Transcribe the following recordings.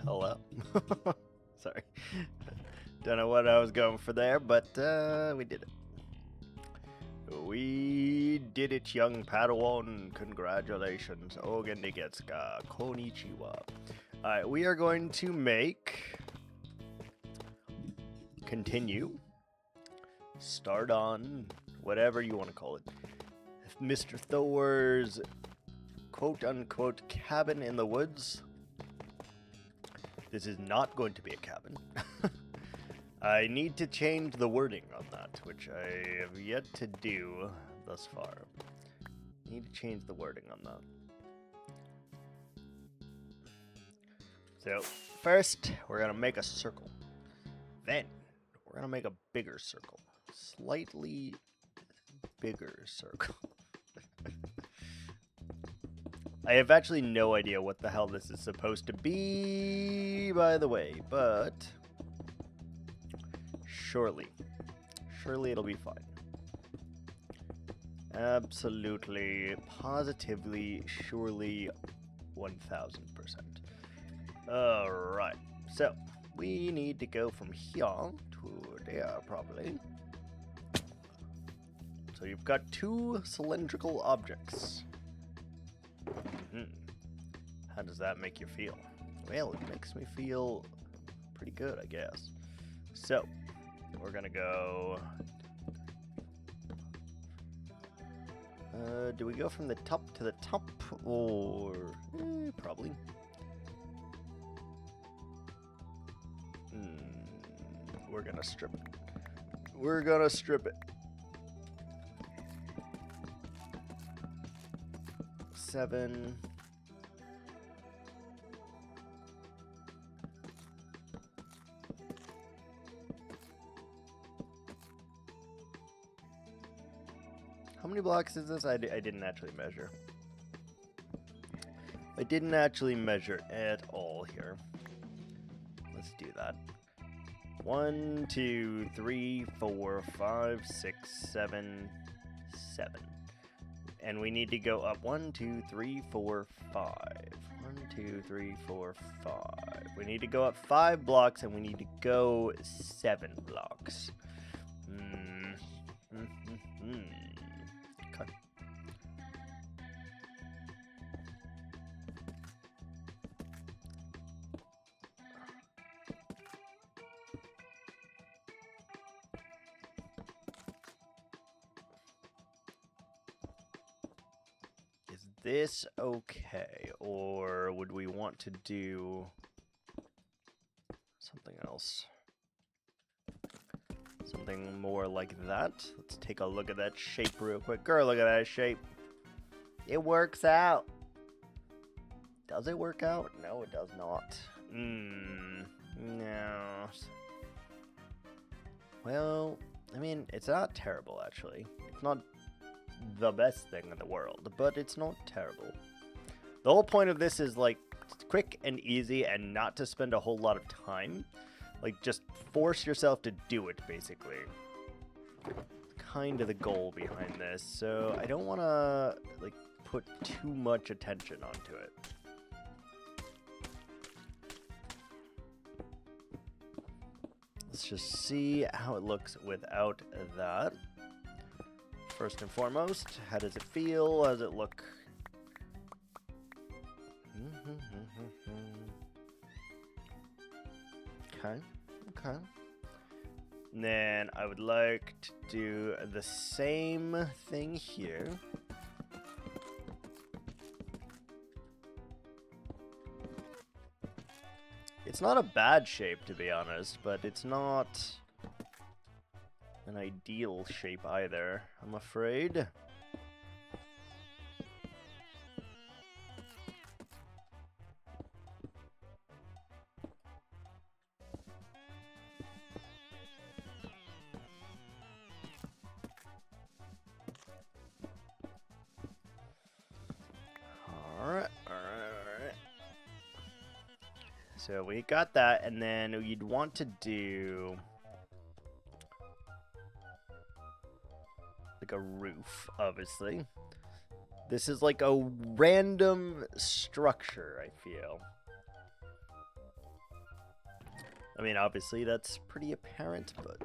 Hello. Sorry. Don't know what I was going for there, but we did it. We did it, young Padawan. Congratulations. Ogen Nigetsuka. Konnichiwa. Alright, we are going to continue, start on, whatever you want to call it, Mr. Thor's quote-unquote cabin in the woods. This is not going to be a cabin. I need to change the wording on that, which I have yet to do thus far. Need to change the wording on that. So, first, we're going to make a circle. Then, we're going to make a bigger circle. Slightly bigger circle. I have actually no idea what the hell this is supposed to be, by the way, but surely it'll be fine. Absolutely, positively, surely, 1000%. Alright, so we need to go from here to there, probably. So you've got two cylindrical objects. How does that make you feel? Well, it makes me feel pretty good, I guess. So, we're gonna go... do we go from the top to the top? Or... probably. We're gonna strip it. We're gonna strip it. 7... How many blocks is this? I didn't actually measure. I didn't actually measure at all here. Let's do that. 1, 2, 3, 4, 5, 6, 7, 7. And we need to go up 1, 2, 3, 4, 5. 1, 2, 3, 4, 5. We need to go up 5 blocks and we need to go 7 blocks. Okay. Is this okay, or would we want to do something else? Something more like that. Let's take a look at that shape real quick. Girl, look at that shape. It works out. Does it work out? No, it does not. No. Well, I mean, it's not terrible, actually. It's not the best thing in the world, but it's not terrible. The whole point of this is, like, quick and easy and not to spend a whole lot of time. Like, just force yourself to do it, basically. Kind of the goal behind this. So, I don't want to, like, put too much attention onto it. Let's just see how it looks without that. First and foremost, how does it feel? How does it look? Okay. And then I would like to do the same thing here. It's not a bad shape, to be honest, but it's not an ideal shape either, I'm afraid. Alright. So we got that, and then you'd want to do like a roof, obviously. This is like a random structure, I feel. I mean, obviously that's pretty apparent, but...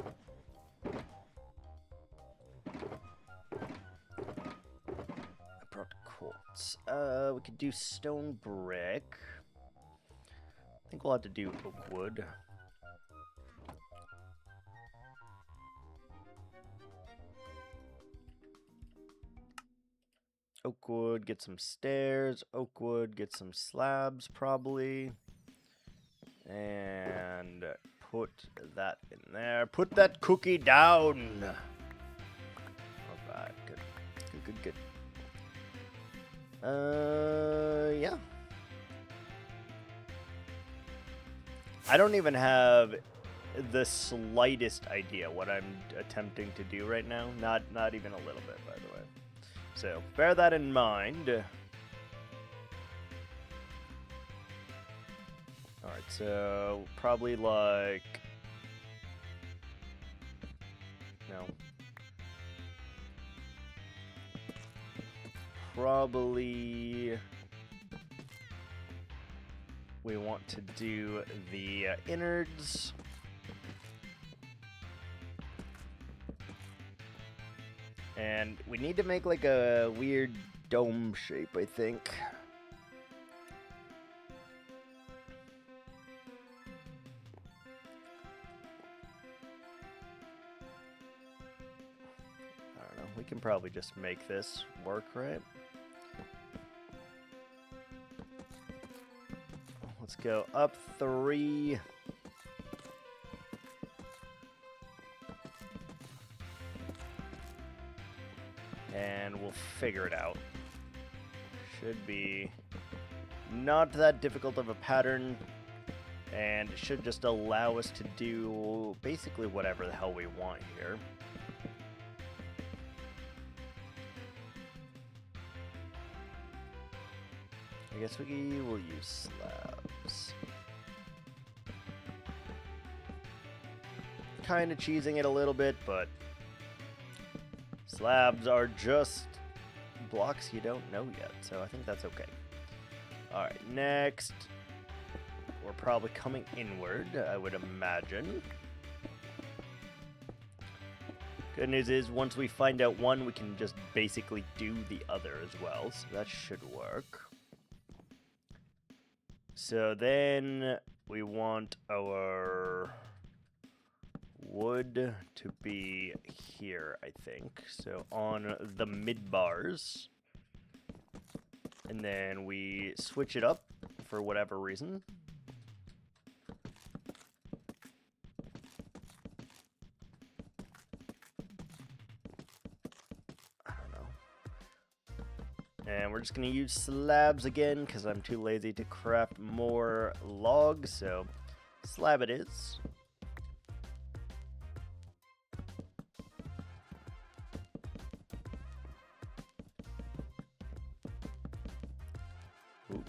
I brought quartz. We could do stone brick. I think we'll have to do oak wood. Oak wood, get some stairs. Oak wood, get some slabs, probably. And put that in there. Put that cookie down. Alright, good. Good. Yeah. I don't even have the slightest idea what I'm attempting to do right now. Not even a little bit, by the way. So, bear that in mind. Alright, so probably like... No. Probably... We want to do the innards. And we need to make like a weird dome shape, I think. I don't know. We can probably just make this work, right? Let's go up 3. And we'll figure it out. Should be not that difficult of a pattern. And it should just allow us to do basically whatever the hell we want here. I guess we will use slabs. Kind of cheesing it a little bit, but slabs are just blocks you don't know yet, so I think that's okay. Alright, next, we're probably coming inward, I would imagine. Good news is, once we find out one, we can just basically do the other as well, so that should work. So then we want our wood to be here, I think. So on the mid bars. And then we switch it up for whatever reason. And we're just going to use slabs again because I'm too lazy to craft more logs, so slab it is. Ooh.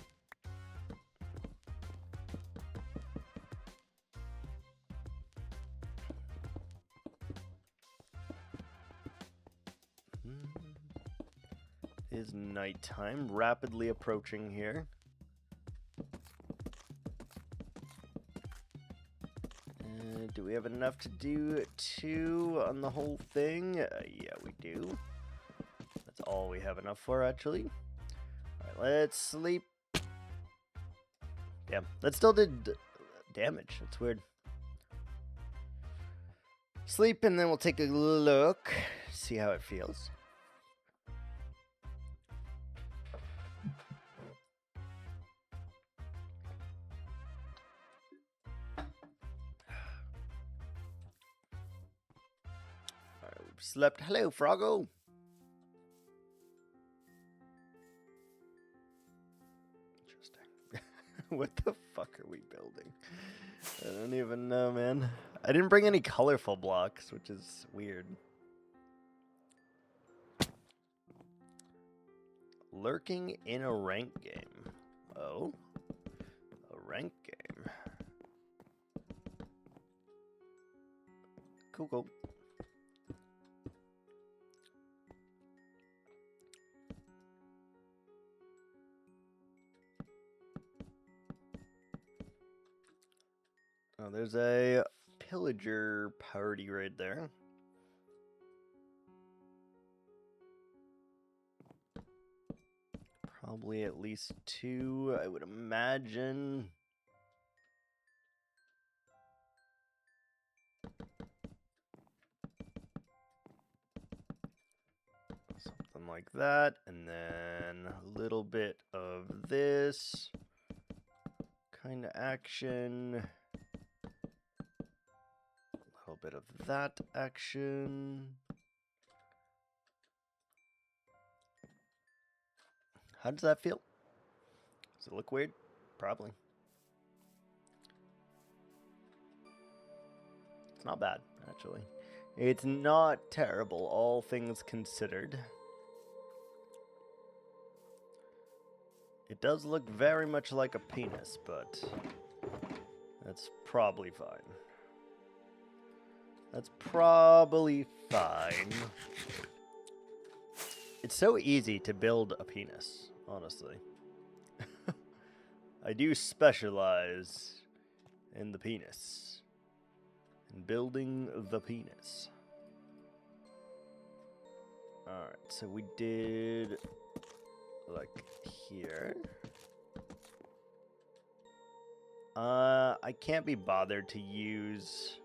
Is nighttime, rapidly approaching here. Do we have enough to do 2 on the whole thing? Yeah, we do. That's all we have enough for, actually. Alright, let's sleep. Yeah, that still did damage. That's weird. Sleep, and then we'll take a look, see how it feels. Slept. Hello, Froggo. Interesting. What the fuck are we building? I don't even know, man. I didn't bring any colorful blocks, which is weird. Lurking in a rank game. Oh? A rank game. Cool, cool. Oh, there's a pillager party right there. Probably at least 2, I would imagine. Something like that, and then a little bit of this kind of action. A little bit of that action. How does that feel? Does it look weird? Probably. It's not bad, actually. It's not terrible, all things considered. It does look very much like a penis, but that's probably fine. That's probably fine. It's so easy to build a penis, honestly. I do specialize in the penis. In building the penis. Alright, so we did like here. I can't be bothered to use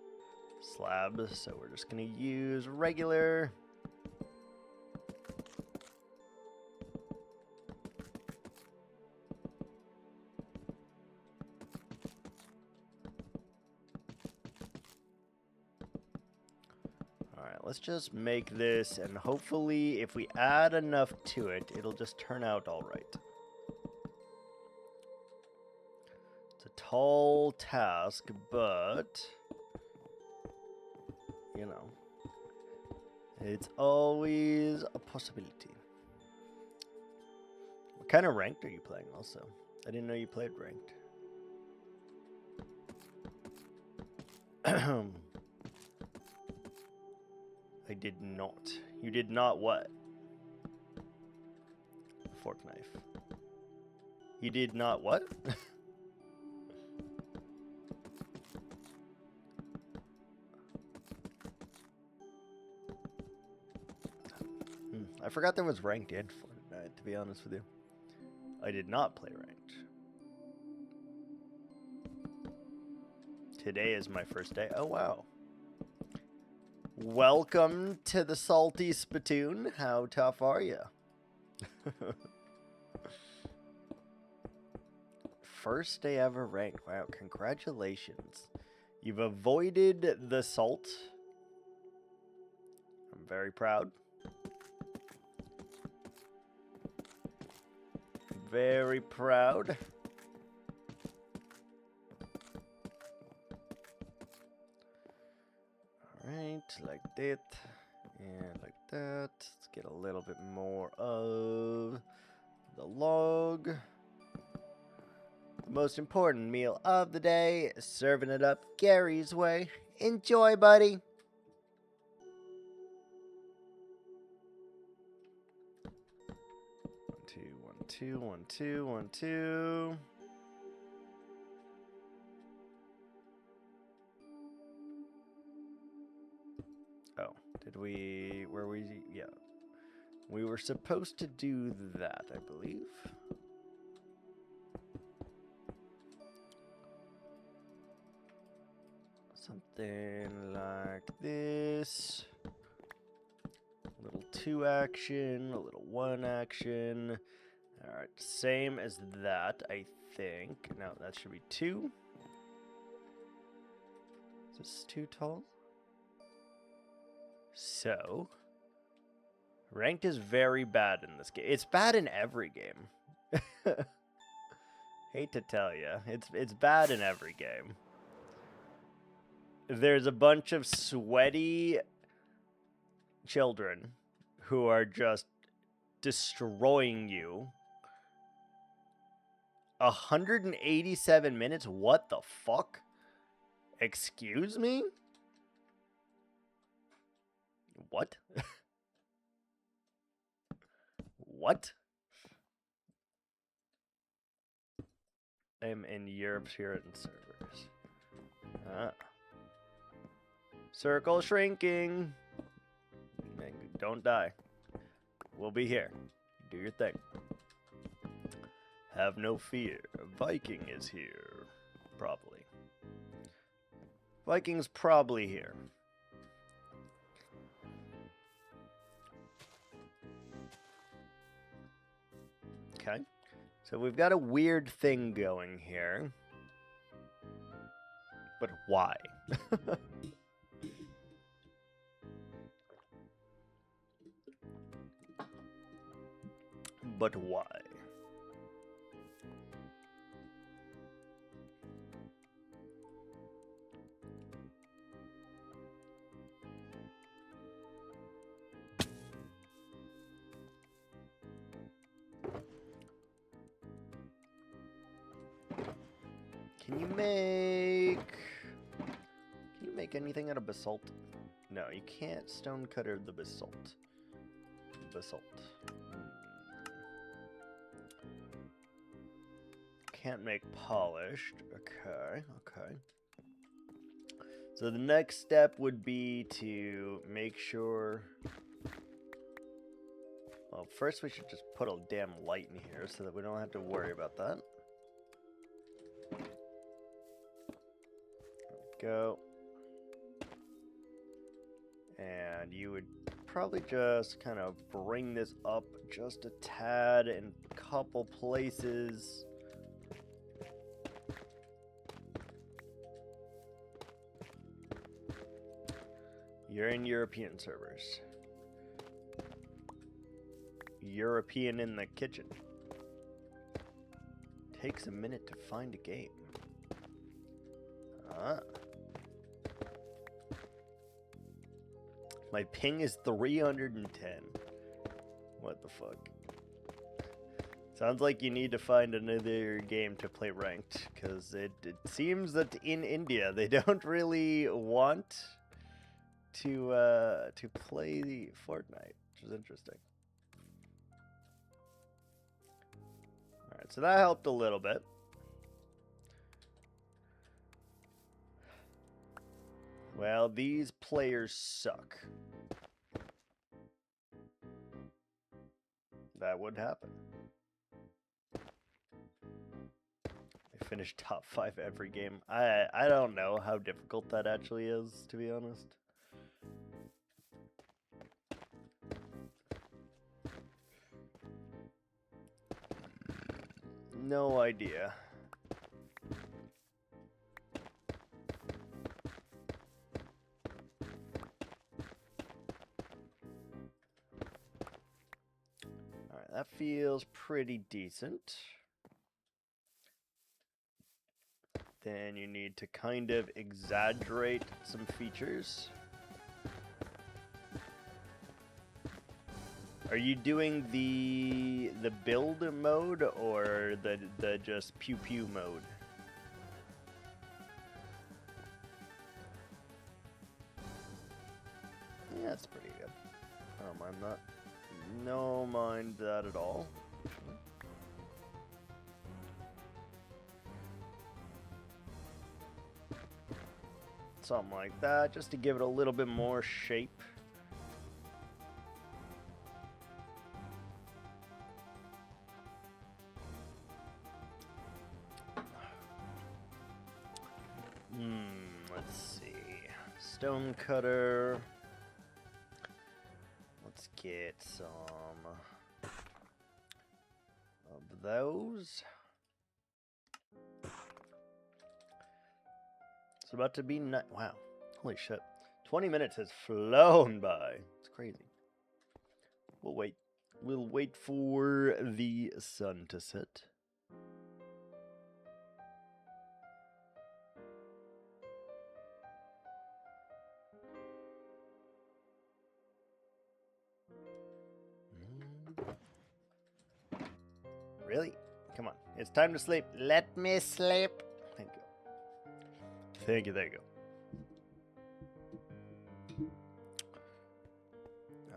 slabs, so we're just gonna use regular. Alright, let's just make this, and hopefully if we add enough to it, it'll just turn out alright. It's a tall task, but you know, it's always a possibility. What kind of ranked are you playing also? I didn't know you played ranked. I did not. You did not what? Fork knife. You did not what? I forgot there was ranked in Fortnite, to be honest with you. I did not play ranked. Today is my first day. Oh, wow. Welcome to the Salty Spittoon. How tough are you? First day ever ranked. Wow, congratulations. You've avoided the salt. I'm very proud. Very proud. Alright, like that. And like that. Let's get a little bit more of the log. The most important meal of the day, serving it up Gary's way. Enjoy, buddy. One, two, 1, 2, 1, 2. Oh, did we, yeah. We were supposed to do that, I believe. Something like this. A little 2 action, a little 1 action. Alright, same as that, I think. No, that should be 2. Is this too tall? So, ranked is very bad in this game. It's bad in every game. Hate to tell you, it's bad in every game. There's a bunch of sweaty children who are just destroying you. 187 minutes? What the fuck? Excuse me? What? What? I'm in Europe's here in servers. Ah. Circle shrinking. Don't die. We'll be here. Do your thing. Have no fear. Viking is here. Probably. Viking's probably here. Okay. So we've got a weird thing going here. But why? But why? Can you make anything out of basalt? No, you can't stonecutter the basalt. Basalt. Can't make polished. Okay, okay. So the next step would be to make sure... Well, first we should just put a damn light in here so that we don't have to worry about that. Go. And you would probably just kind of bring this up just a tad in a couple places. You're in European servers. European in the kitchen. Takes a minute to find a game. My ping is 310. What the fuck? Sounds like you need to find another game to play ranked, because it seems that in India they don't really want to play the Fortnite, which is interesting. Alright, so that helped a little bit. Well, these players suck. That would happen. They finish top 5 every game. I don't know how difficult that actually is, to be honest. No idea. Alright, that feels pretty decent. Then you need to kind of exaggerate some features. Are you doing the build mode or the just pew pew mode? Yeah, that's pretty good. I don't mind that. No mind that at all. Something like that, just to give it a little bit more shape. Let's see. Stonecutter. Let's get some of those. It's about to be night. Wow. Holy shit. 20 minutes has flown by. It's crazy. We'll wait. We'll wait for the sun to set. Really? Come on. It's time to sleep. Let me sleep. Thank you. Thank you, thank you.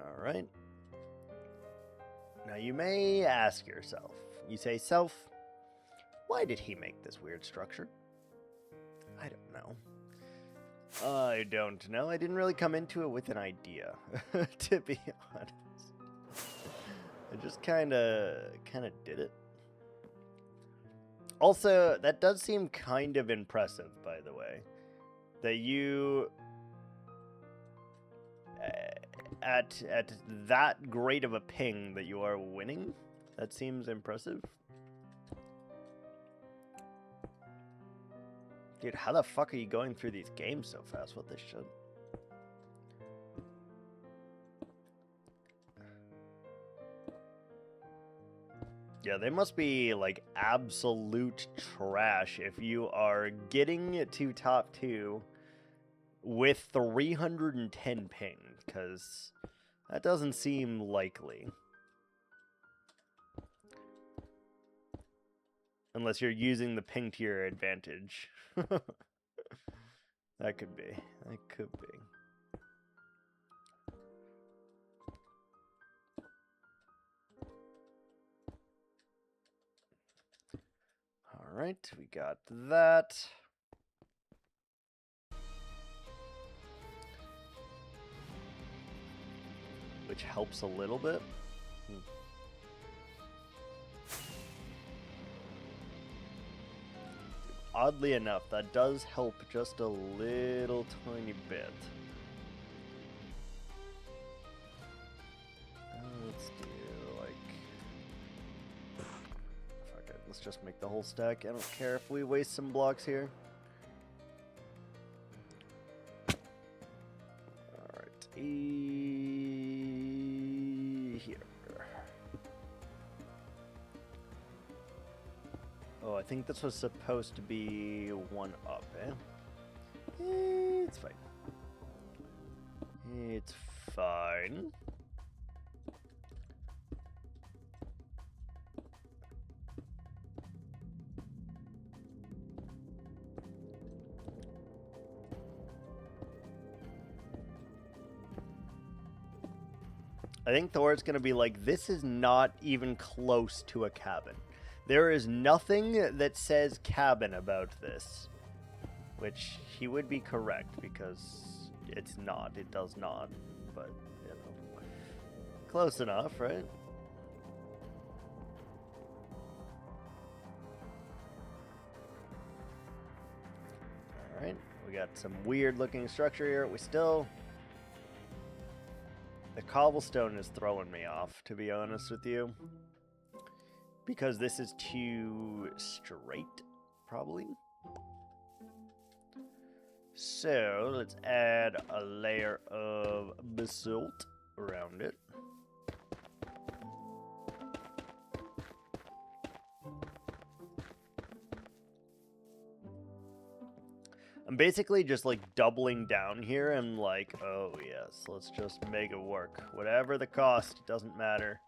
Alright. Now you may ask yourself, you say, self, why did he make this weird structure? I don't know. I don't know. I didn't really come into it with an idea, to be honest. I just kind of did it. Also, that does seem kind of impressive, by the way, that you at that great of a ping that you are winning. That seems impressive. Dude, how the fuck are you going through these games so fast? What the shit? Yeah, they must be, like, absolute trash if you are getting to top 2 with 310 ping, because that doesn't seem likely. Unless you're using the ping to your advantage. That could be. That could be. Alright, we got that. Which helps a little bit. Oddly enough, that does help just a little tiny bit. Let's do, like... Fuck it, let's just make the whole stack. I don't care if we waste some blocks here. Alright, here. Oh, I think this was supposed to be 1 up, eh? It's fine. It's fine. I think Thor's gonna be like, this is not even close to a cabin. There is nothing that says cabin about this. Which he would be correct, because it's not. It does not. But, you know. Close enough, right? Alright, we got some weird looking structure here. We still... The cobblestone is throwing me off, to be honest with you. Because this is too straight, probably. So, let's add a layer of basalt around it. I'm basically just like doubling down here and like, oh yes, let's just make it work. Whatever the cost, it doesn't matter.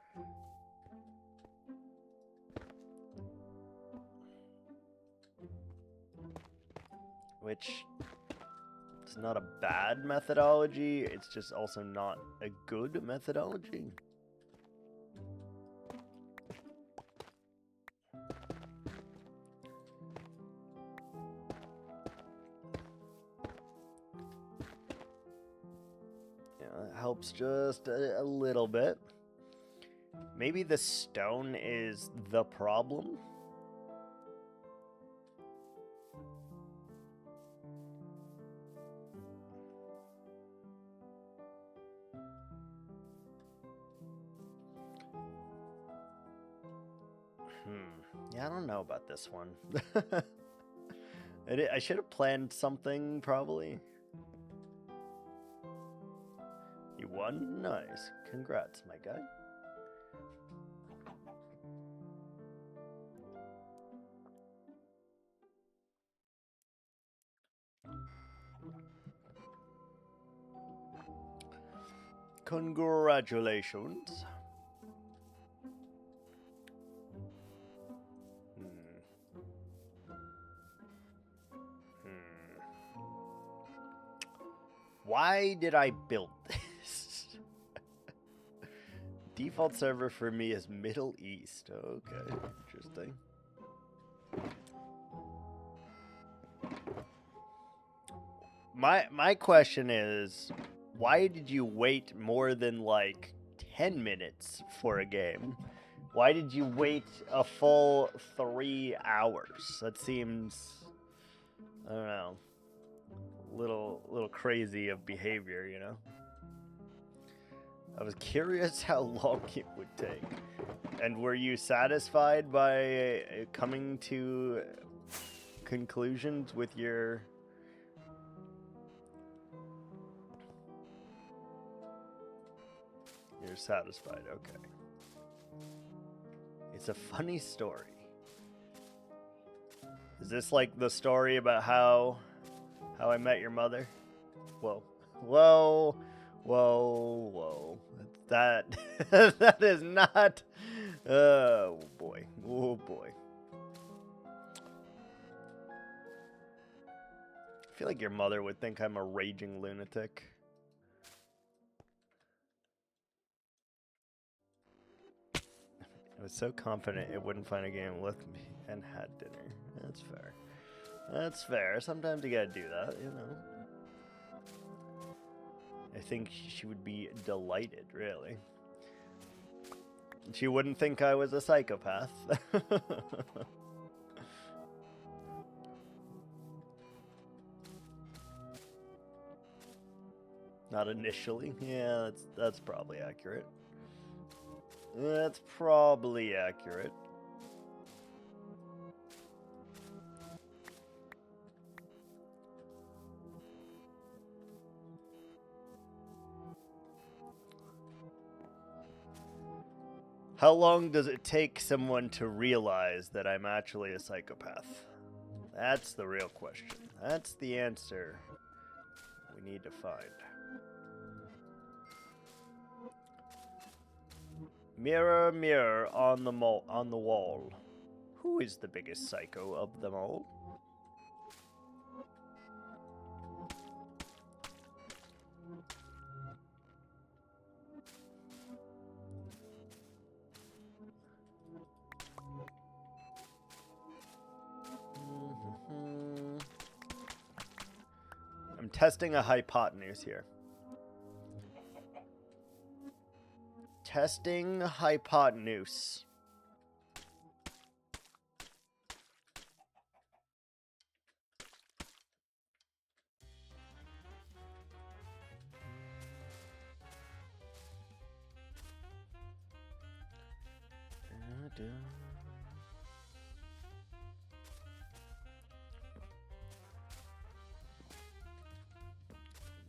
Which is not a bad methodology, it's just also not a good methodology. Helps just a little bit. Maybe the stone is the problem. Yeah, I don't know about this one. I should have planned something, probably. You won? Nice. Congrats, my guy. Congratulations. Why did I build this? Default server for me is Middle East. Okay, interesting. my question is, why did you wait more than like 10 minutes for a game? Why did you wait a full 3 hours? That seems, I don't know, little crazy of behavior, you know? I was curious how long it would take. And were you satisfied by coming to conclusions with your... You're satisfied, okay. It's a funny story. Is this like the story about how I met your mother? Whoa. Whoa. Whoa. Whoa. That that is not... Oh boy. Oh boy. I feel like your mother would think I'm a raging lunatic. I was so confident it wouldn't find a game with me and had dinner. That's fair. That's fair. Sometimes you gotta do that, you know. I think she would be delighted, really. She wouldn't think I was a psychopath. Not initially. Yeah, that's probably accurate. That's probably accurate. How long does it take someone to realize that I'm actually a psychopath? That's the real question. That's the answer we need to find. Mirror, mirror on the wall, who is the biggest psycho of them all? I'm testing a hypotenuse here. Testing hypotenuse.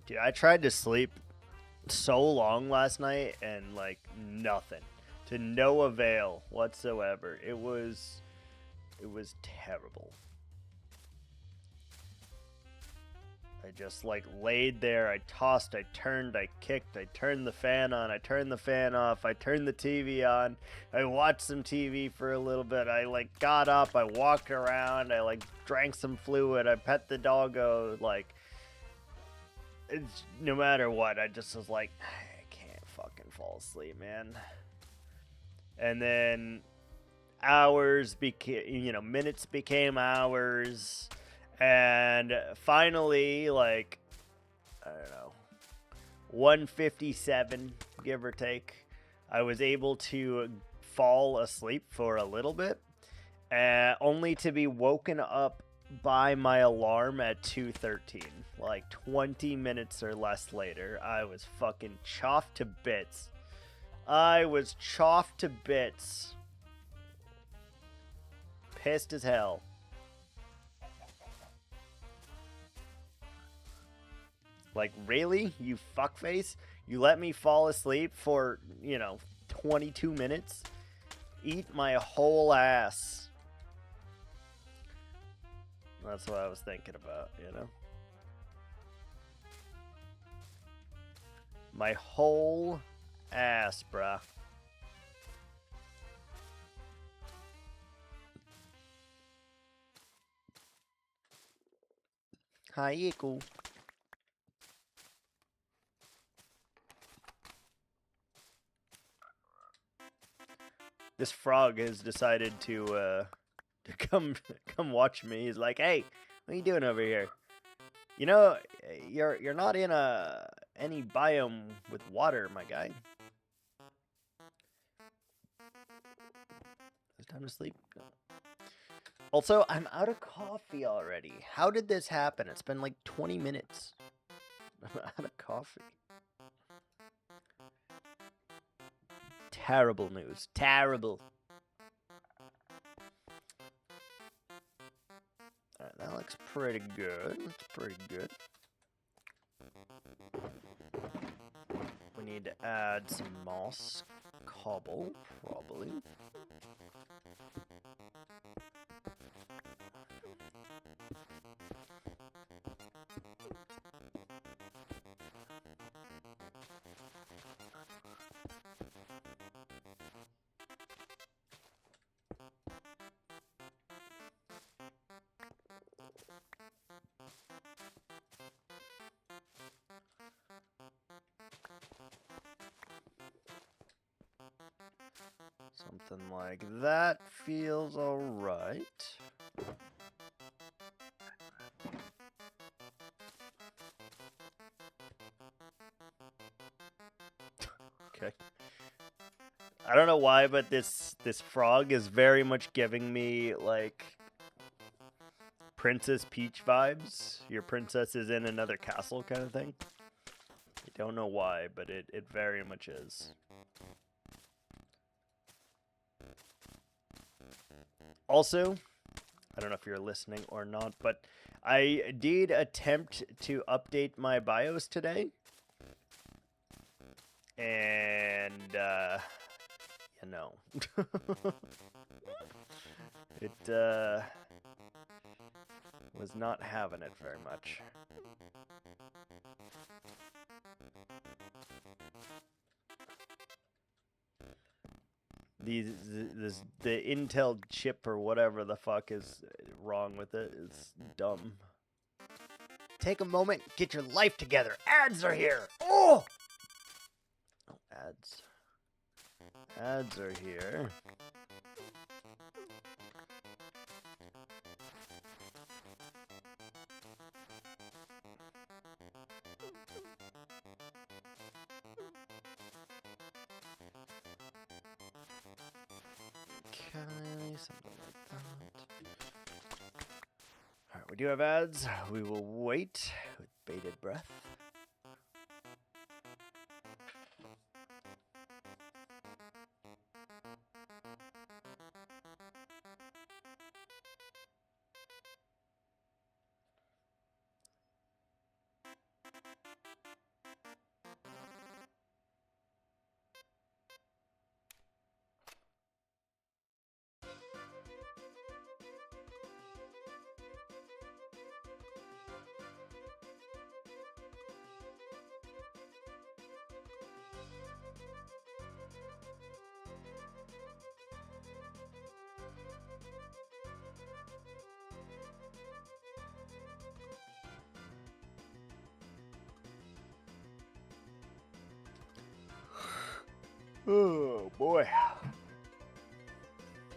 Dude, I tried to sleep so long last night and like nothing, to no avail whatsoever. It was terrible. I just like laid there, I tossed, I turned, I kicked, I turned the fan on, I turned the fan off, I turned the TV on, I watched some TV for a little bit, I like got up, I walked around, I like drank some fluid, I pet the doggo, like, it's, no matter what, I just was like, I can't fucking fall asleep, man. And then hours became, minutes became hours. And finally, like, I don't know, 1:57, give or take, I was able to fall asleep for a little bit, only to be woken up by my alarm at 2:13. Like 20 minutes or less later, I was fucking choffed to bits. I was choffed to bits. Pissed as hell. Like, really? You fuckface? You let me fall asleep for, 22 minutes? Eat my whole ass. That's what I was thinking about, My whole ass, bruh. Hi, Iku. This frog has decided to come watch me. He's like, hey, what are you doing over here? You know, you're not in any biome with water, my guy. It's time to sleep. No. Also, I'm out of coffee already. How did this happen? It's been like 20 minutes. I'm out of coffee. Terrible news. Terrible. Alright, that looks pretty good. That's pretty good. We need to add some moss cobble, probably. Something like that feels alright. Okay. I don't know why, but this frog is very much giving me like Princess Peach vibes. Your princess is in another castle kind of thing. I don't know why, but it very much is. Also, I don't know if you're listening or not, but I did attempt to update my BIOS today. And, you know. It, was not having it very much. The Intel chip or whatever the fuck is wrong with it is dumb. Take a moment, get your life together. Ads are here. Oh! Oh, ads. Ads are here. Okay, something like that. Alright, we do have ads. We will wait with bated breath. Oh boy.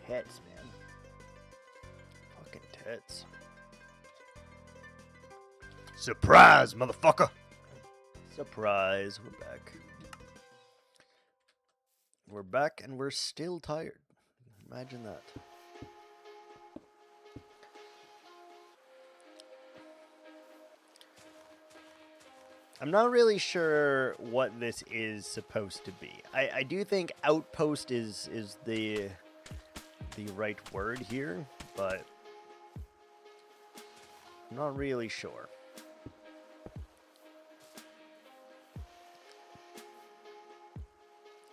Tits, man. Fucking tits. Surprise, motherfucker! Surprise, we're back. We're back and we're still tired. Imagine that. I'm not really sure what this is supposed to be. I do think outpost is the right word here, but I'm not really sure.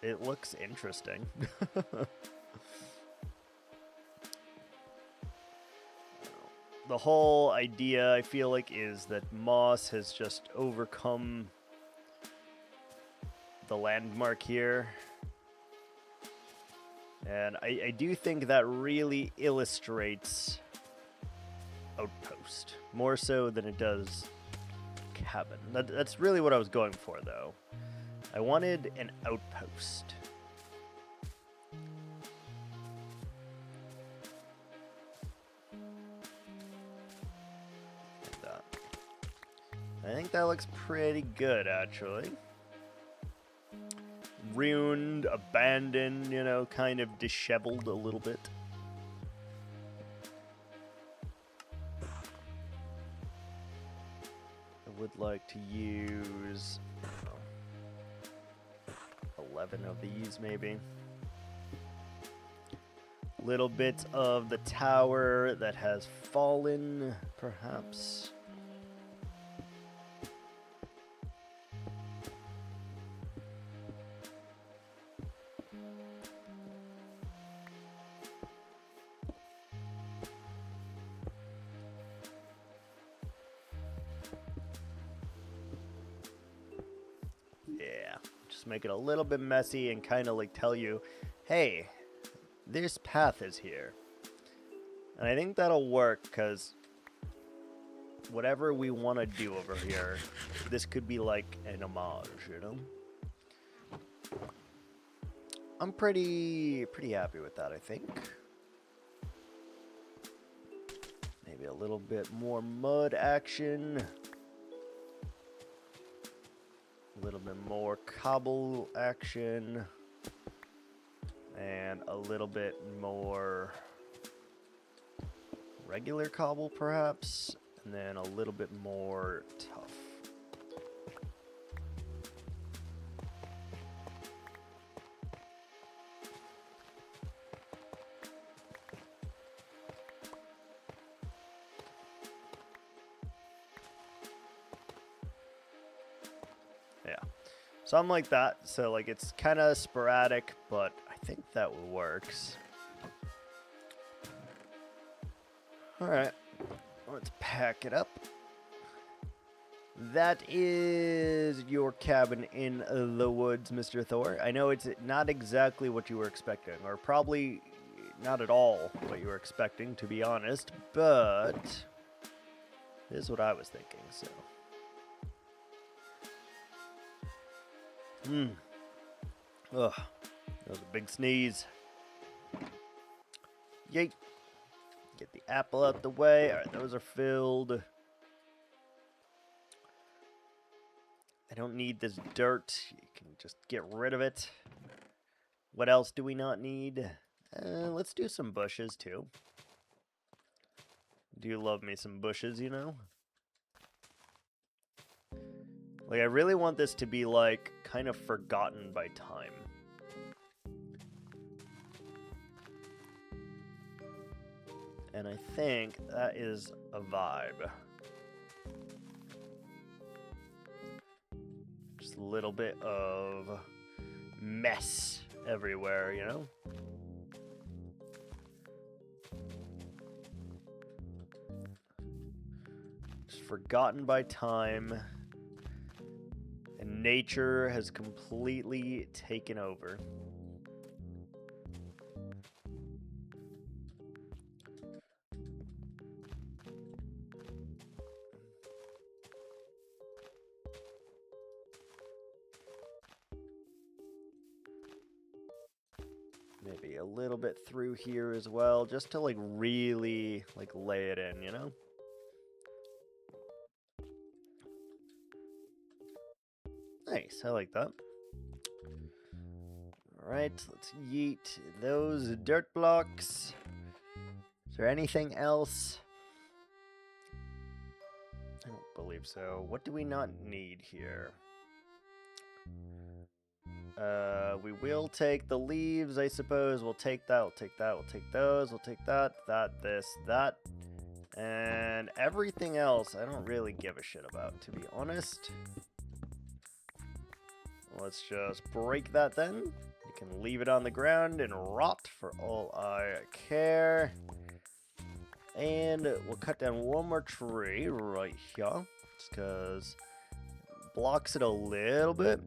It looks interesting. The whole idea, I feel like, is that Moss has just overcome the landmark here. And I do think that really illustrates Outpost, more so than it does Cabin. That's really what I was going for, though. I wanted an outpost. I think that looks pretty good, actually. Ruined, abandoned, you know, kind of disheveled a little bit. I would like to use 11 of these, maybe. Little bits of the tower that has fallen, perhaps. Yeah, just make it a little bit messy and kind of like tell you, hey, this path is here. And I think that'll work because whatever we want to do over here, this could be like an homage, you know? I'm pretty happy with that, I think. Maybe a little bit more mud action. A little bit more cobble action. And a little bit more regular cobble, perhaps. And then a little bit more tough. Yeah. Something like that. So, like, it's kind of sporadic, but I think that works. Alright. Let's pack it up. That is your cabin in the woods, Mr. Thor. I know it's not exactly what you were expecting, or probably not at all what you were expecting, to be honest, but this is what I was thinking, so. Ugh. That was a big sneeze. Yeet. Get the apple out the way. Alright, those are filled. I don't need this dirt. You can just get rid of it. What else do we not need? Let's do some bushes, too. Do love me some bushes, you know? Like, I really want this to be, like, kind of forgotten by time. And I think that is a vibe. Just a little bit of mess everywhere, you know? Just forgotten by time. And nature has completely taken over. Maybe a little bit through here as well, just to like really like lay it in, you know? Nice, I like that. Alright, let's yeet those dirt blocks. Is there anything else? I don't believe so. What do we not need here? We will take the leaves, I suppose. We'll take that, we'll take that, we'll take those, we'll take that, this, that. And everything else, I don't really give a shit about, to be honest. Let's just break that then. You can leave it on the ground and rot for all I care. And we'll cut down one more tree right here. Just because it blocks it a little bit.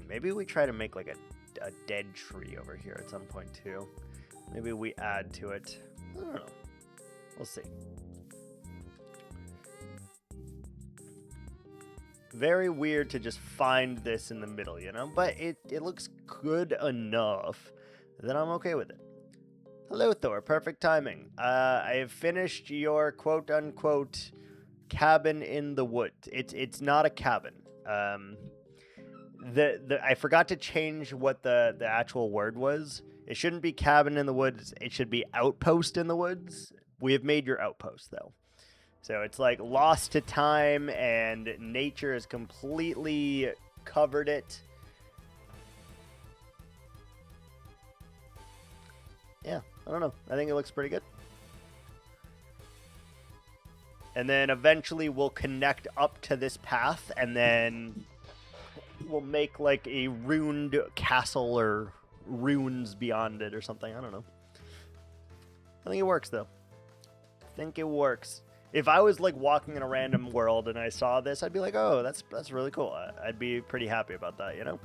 Maybe we try to make like a dead tree over here at some point too. Maybe we add to it. I don't know. We'll see. Very weird to just find this in the middle, you know? But it looks good enough that I'm okay with it. Hello, Thor. Perfect timing. I have finished your quote-unquote cabin in the woods. It's not a cabin. I forgot to change what the actual word was. It shouldn't be cabin in the woods. It should be outpost in the woods. We have made your outpost, though. So it's like lost to time, and nature has completely covered it. Yeah, I don't know. I think it looks pretty good. And then eventually we'll connect up to this path, and then we'll make like a ruined castle or ruins beyond it or something. I don't know. I think it works, though. I think it works. If I was like walking in a random world and I saw this, I'd be like, oh, that's really cool. I'd be pretty happy about that, you know?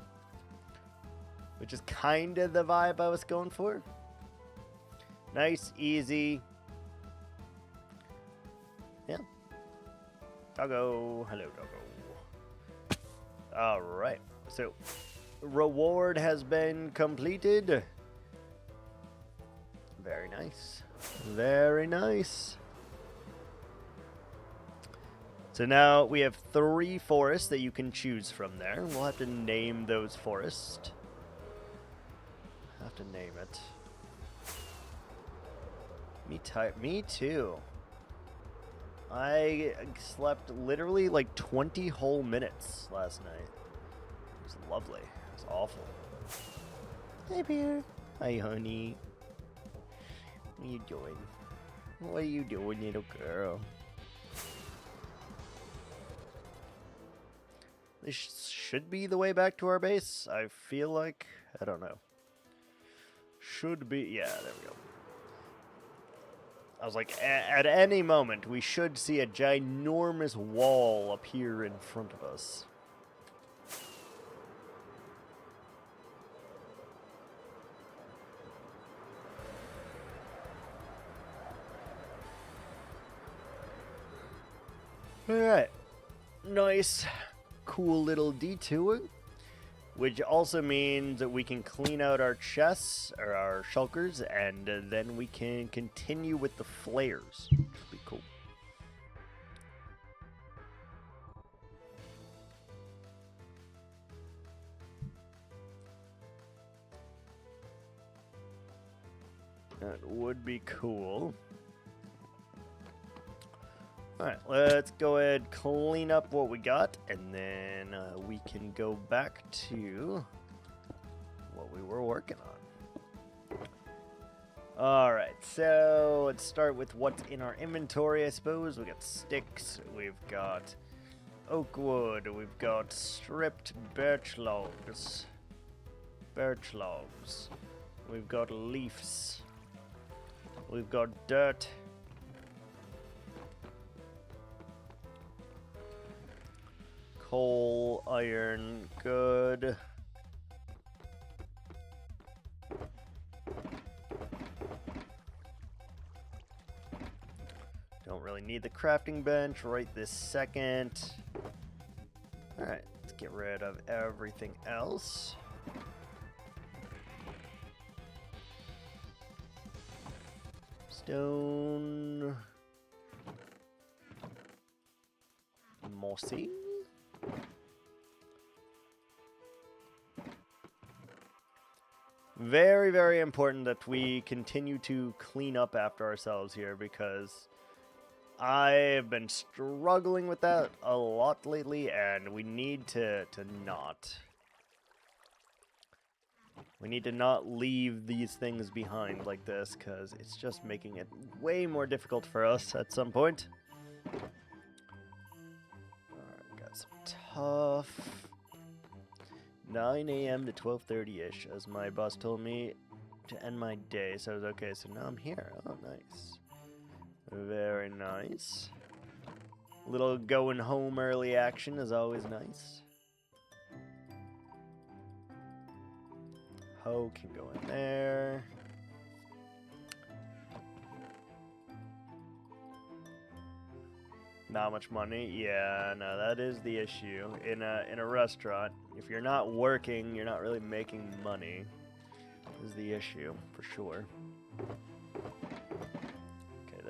Which is kind of the vibe I was going for. Nice, easy. Yeah. Doggo. Hello, doggo. Alright. So, reward has been completed. Very nice. Very nice. So now we have 3 forests that you can choose from there. We'll have to name those forests. Have to name it. Me too. I slept literally like 20 whole minutes last night. It was lovely. It was awful. Hey, Bear. Hi, honey. What are you doing? What are you doing, little girl? This should be the way back to our base. I feel like, I don't know. Should be, yeah, there we go. I was like, at any moment, we should see a ginormous wall appear in front of us. Alright. Nice, cool little detour. Which also means that we can clean out our chests, or our shulkers, and then we can continue with the flares, which would be cool. That would be cool. Alright, let's go ahead, clean up what we got, and then we can go back to what we were working on. Alright, so let's start with what's in our inventory, I suppose. We got sticks, we've got oak wood, we've got stripped birch logs, we've got leaves, we've got dirt, coal, iron, good. Don't really need the crafting bench right this second. Alright, let's get rid of everything else. Stone. Mossy. Very, very important that we continue to clean up after ourselves here, because I've been struggling with that a lot lately, and we need to not. We need to not leave these things behind like this, because it's just making it way more difficult for us at some point. Alright, got some tough. 9 a.m. to 12:30-ish, as my boss told me to end my day. So I was okay, so now I'm here. Oh, nice. Very nice. Little going home early action is always nice. Hoe can go in there. Not much money. Yeah, no, that is the issue. In a restaurant, if you're not working, you're not really making money. Is the issue, for sure.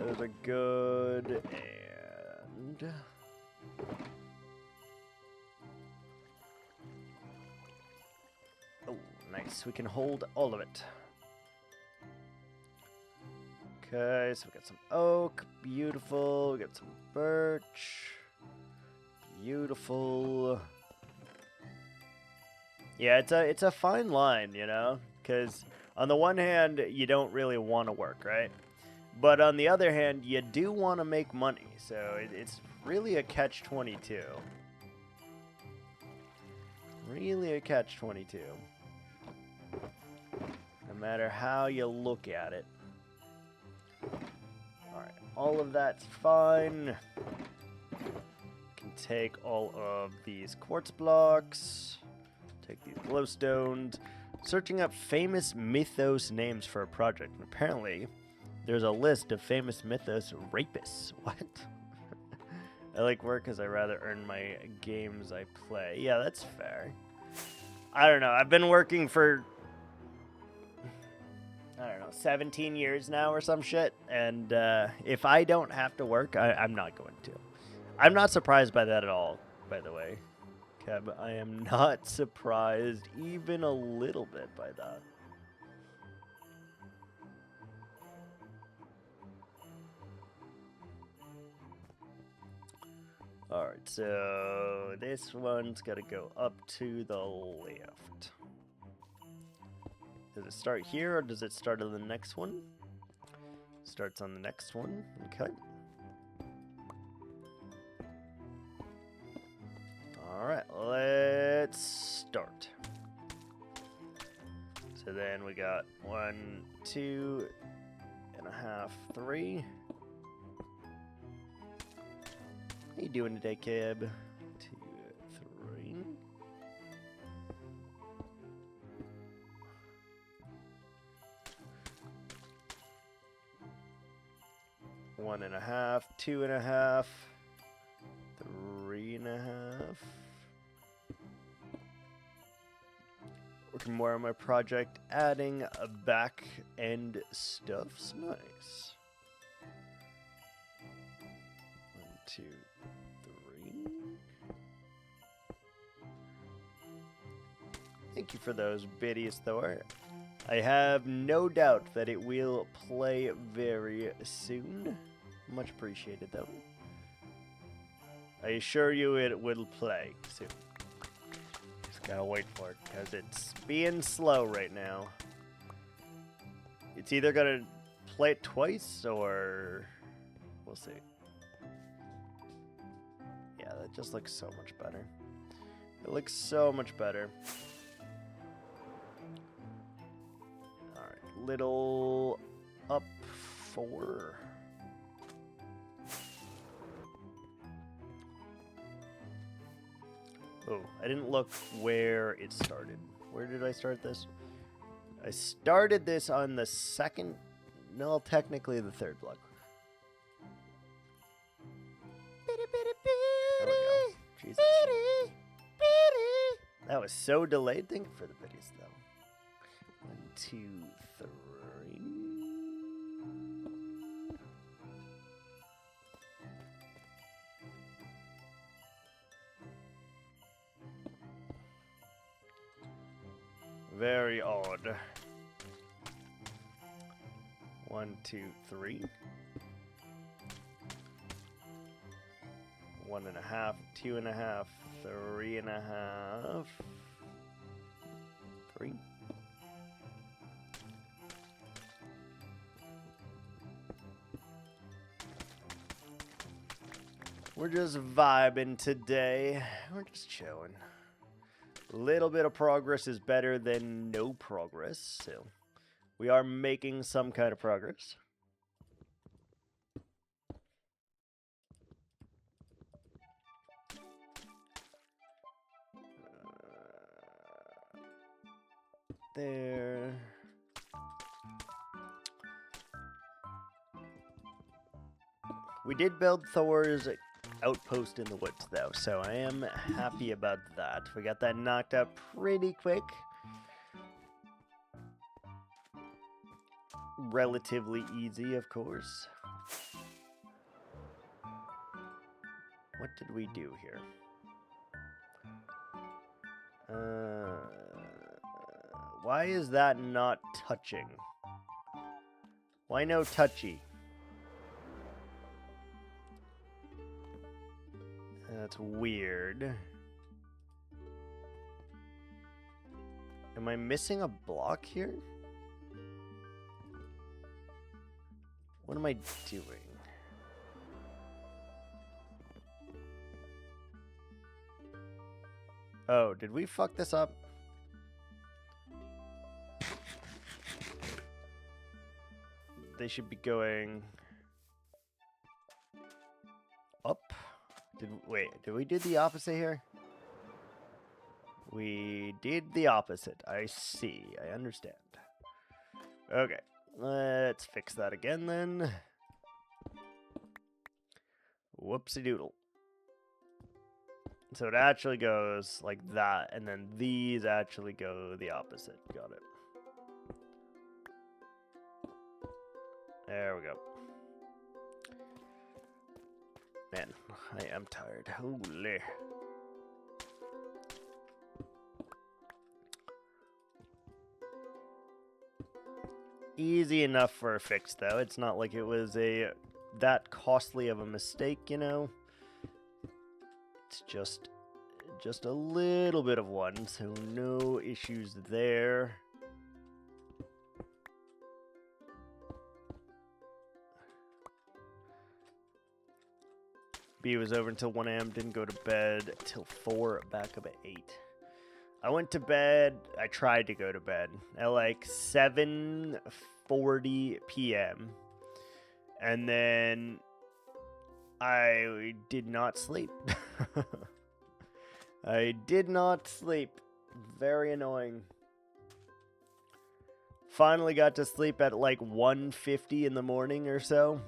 Those are good. And... oh, nice. We can hold all of it. Okay, so we got some oak. Beautiful. We got some birch. Beautiful. Yeah, it's a fine line, you know? Because on the one hand, you don't really want to work, right? But on the other hand, you do want to make money. So it's really a catch-22. Really a catch-22. No matter how you look at it. Alright, all of that's fine. Can take all of these quartz blocks. Take these glowstones. Searching up famous mythos names for a project. And apparently, there's a list of famous mythos rapists. What? I like work because I rather earn my games I play. Yeah, that's fair. I don't know. I've been working for, I don't know, 17 years now or some shit. And if I don't have to work, I'm not going to. I'm not surprised by that at all, by the way. Keb, I am not surprised even a little bit by that. Alright, so this one's got to go up to the left. Does it start here or does it start on the next one? Starts on the next one. Okay. Alright, let's start. So then we got 1, 2 and a half, 3. How you doing today, Keb? 2, 3. One and a half, 2 and a half, 3 and a half. Working more on my project, adding a back end stuff's nice. 1, 2, 3. Thank you for those biddies, Thor. I have no doubt that it will play very soon. Much appreciated, though. I assure you it will play soon. Just gotta wait for it, because it's being slow right now. It's either gonna play it twice, or... we'll see. Yeah, that just looks so much better. It looks so much better. Alright, little up 4. Oh, I didn't look where it started. Where did I start this? I started this on the second, no, technically the third block. There we go. Jesus. That was so delayed. Thank you for the videos, though. 1, 2, 3. Very odd. 1, 2, 3. 1 and a half, 2 and a half, 3 and a half. 3. We're just vibing today. We're just chilling. A little bit of progress is better than no progress, so we are making some kind of progress. There. We did build Thor's outpost in the woods, though, so I am happy about that. We got that knocked out pretty quick. Relatively easy, of course. What did we do here? Why is that not touching? Why no touchy? That's weird. Am I missing a block here? What am I doing? Oh, did we fuck this up? They should be going up. Wait, did we do the opposite here? We did the opposite. I see. I understand. Okay, let's fix that again then. Whoopsie doodle. So it actually goes like that, and then these actually go the opposite. Got it. There we go. Man, I am tired. Holy. Easy enough for a fix, though. It's not like it was that costly of a mistake, you know. It's just a little bit of one, so no issues there. B was over until 1 a.m. Didn't go to bed till 4. Back up at 8. I went to bed. I tried to go to bed at like 7:40 p.m. and then I did not sleep. I did not sleep. Very annoying. Finally got to sleep at like 1:50 in the morning or so.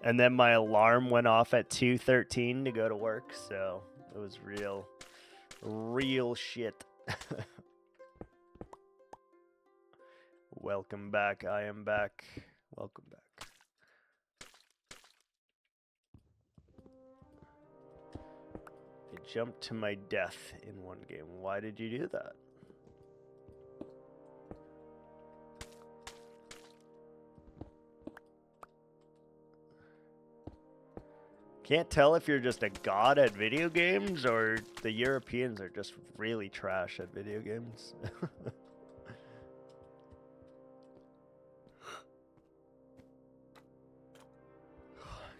And then my alarm went off at 2:13 to go to work, so it was real shit. Welcome back. I am back. Welcome back. I jumped to my death in one game. Why did you do that? Can't tell if you're just a god at video games or the Europeans are just really trash at video games.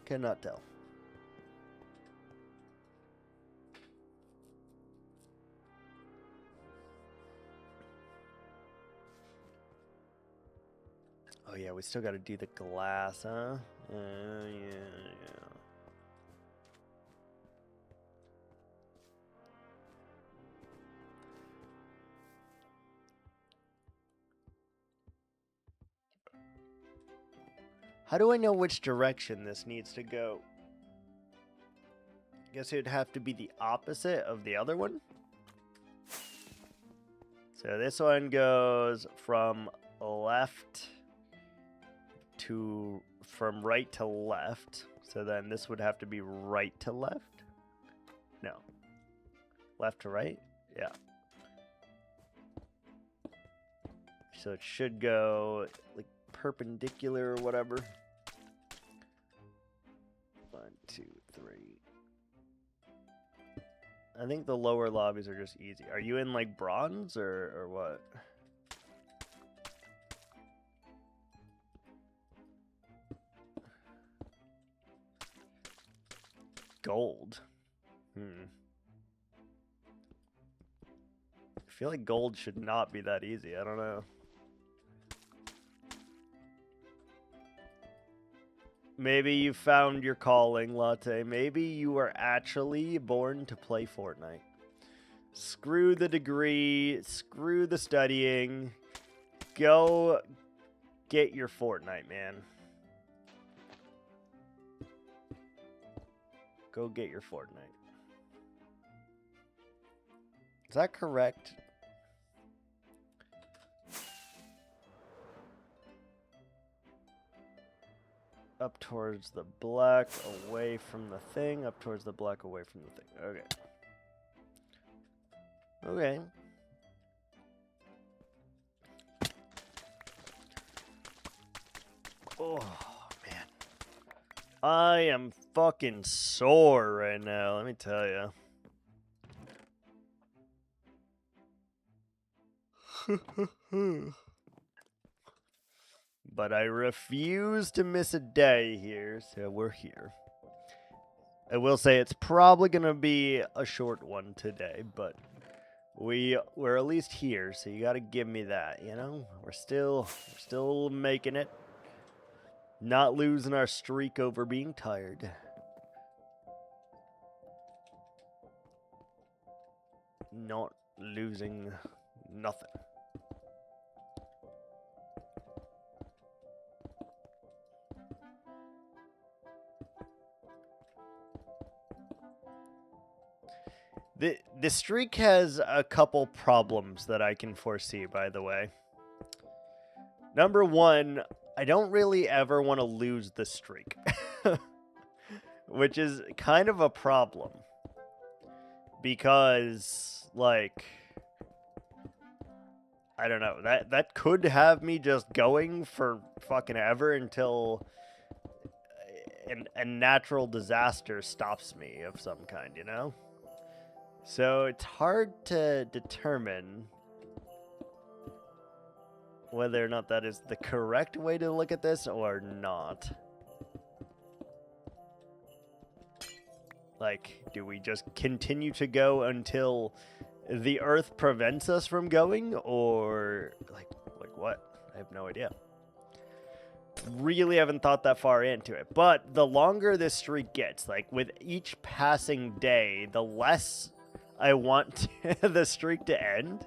Cannot tell. Oh yeah, we still got to do the glass, huh? Yeah. How do I know which direction this needs to go? I guess it would have to be the opposite of the other one. So this one goes from right to left. So then this would have to be right to left? No. Left to right? Yeah. So it should go like perpendicular or whatever. 1, 2, 3. I think the lower lobbies are just easy. Are you in like bronze or what? Gold. I feel like gold should not be that easy. I don't know. Maybe you found your calling, Latte. Maybe you were actually born to play Fortnite. Screw the degree. Screw the studying. Go get your Fortnite, man. Go get your Fortnite. Is that correct? Up towards the black, away from the thing. Up towards the black, away from the thing. Okay. Okay. Oh, man. I am fucking sore right now, let me tell you. But I refuse to miss a day here, so we're here. I will say it's probably going to be a short one today, but we're at least here, so you got to give me that, you know? We're still making it. Not losing our streak over being tired. Not losing nothing. The streak has a couple problems that I can foresee, by the way. Number one, I don't really ever want to lose the streak. Which is kind of a problem. Because, like, I don't know, that could have me just going for fucking ever until a natural disaster stops me of some kind, you know? So it's hard to determine whether or not that is the correct way to look at this or not. Like, do we just continue to go until the Earth prevents us from going? Or, like what? I have no idea. Really haven't thought that far into it. But the longer this streak gets, like, with each passing day, the less I want the streak to end,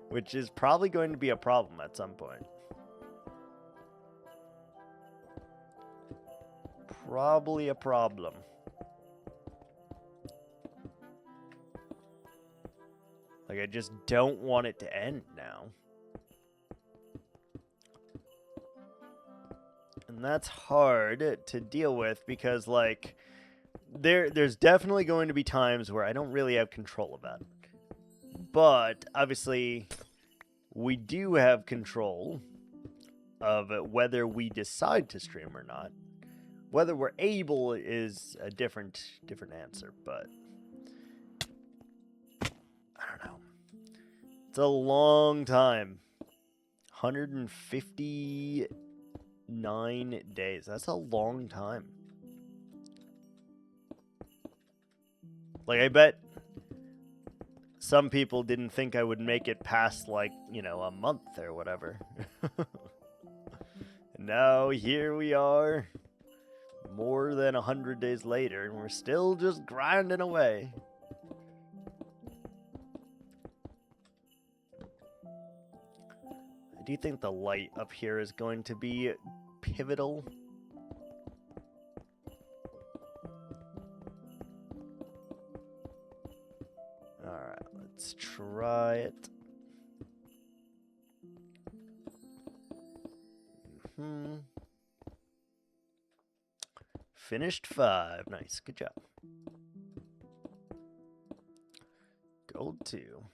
which is probably going to be a problem at some point. Probably a problem. Like, I just don't want it to end now. And that's hard to deal with because, like, there's definitely going to be times where I don't really have control of that. But, obviously, we do have control of whether we decide to stream or not. Whether we're able is a different answer, but I don't know. It's a long time. 159 days. That's a long time. Like, I bet some people didn't think I would make it past, like, you know, a month or whatever. Now, here we are, more than 100 days later, and we're still just grinding away. I do think the light up here is going to be pivotal. Alright, let's try it. Finished 5. Nice, good job. Gold 2.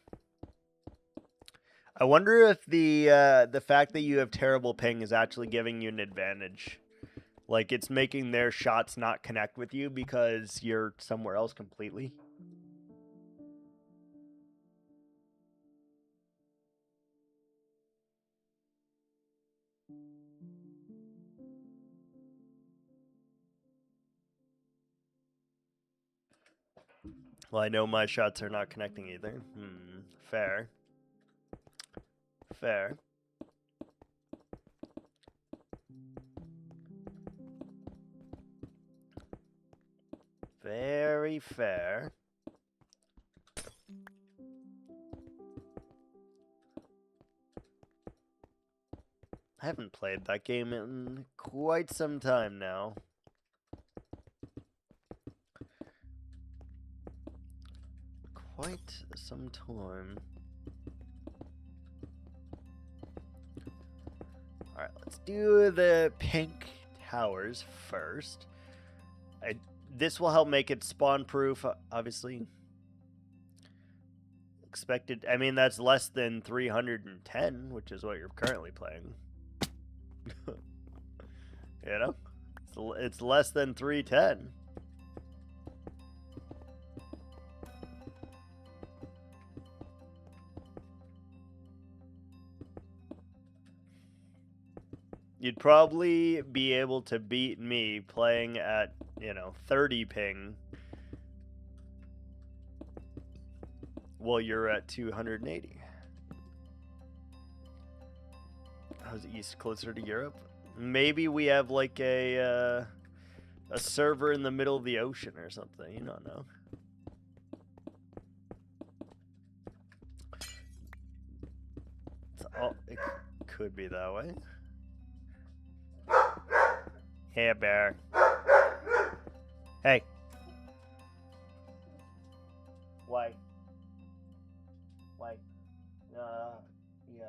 I wonder if the fact that you have terrible ping is actually giving you an advantage. Like, it's making their shots not connect with you because you're somewhere else completely. Well, I know my shots are not connecting either. Fair. Fair. Very fair. I haven't played that game in quite some time now. Quite some time. Alright, let's do the pink towers first. This will help make it spawn proof, obviously. Expected, I mean, that's less than 310, which is what you're currently playing. You know? It's less than 310. You'd probably be able to beat me playing at, 30 ping. Well, you're at 280. How's East closer to Europe? Maybe we have like a server in the middle of the ocean or something. You don't know. It could be that way. Hey, bear. Hey. Why? Why? Yeah.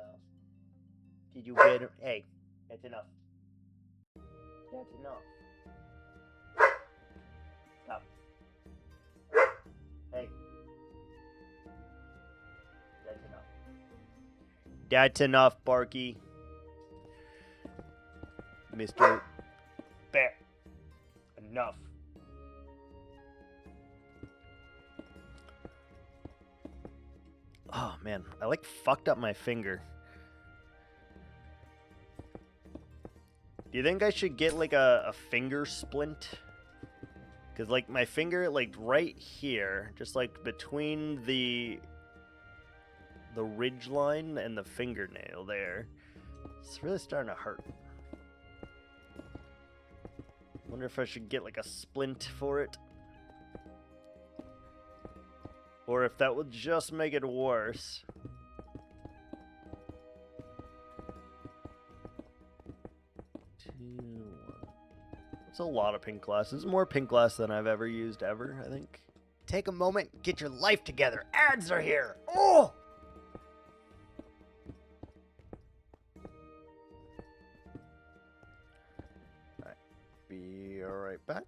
Did you get it? Hey, that's enough. That's enough. Stop. Hey. That's enough. That's enough, Barky. Mr. Bear. Enough. Oh man, I like fucked up my finger. Do you think I should get like a finger splint? Because like my finger, like right here, just like between the ridge line and the fingernail there, it's really starting to hurt. Wonder if I should get like a splint for it. Or if that would just make it worse. It's a lot of pink glass. This is more pink glass than I've ever used ever, I think. Take a moment, get your life together. Ads are here. Oh! Alright. Be right back.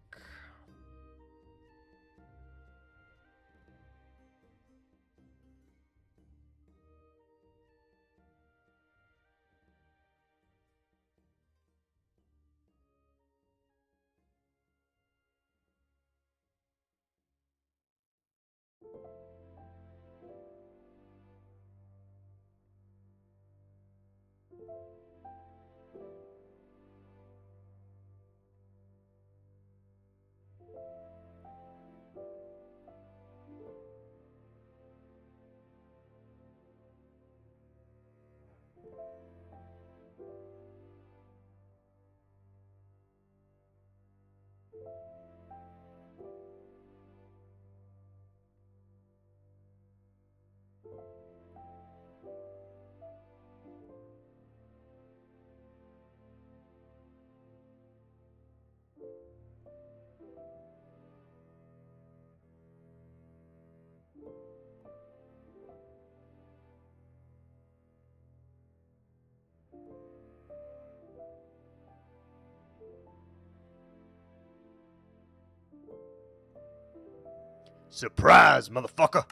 Surprise, motherfucker!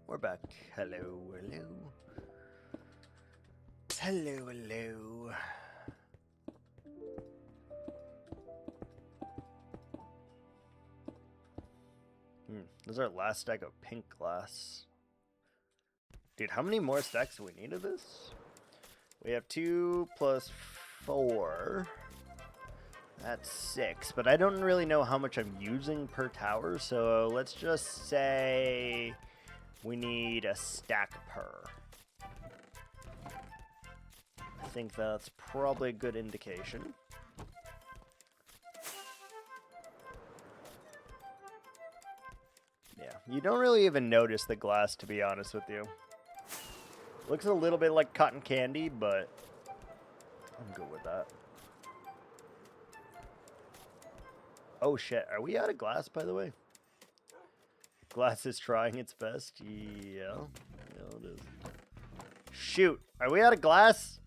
We're back. Hello, hello. Hello, hello. This is our last stack of pink glass. Dude, how many more stacks do we need of this? We have 2 plus 4. That's 6, but I don't really know how much I'm using per tower, so let's just say we need a stack per. I think that's probably a good indication. Yeah, you don't really even notice the glass, to be honest with you. Looks a little bit like cotton candy, but I'm good with that. Oh shit, are we out of glass, by the way? Glass is trying its best. Yeah, it is. Shoot, are we out of glass?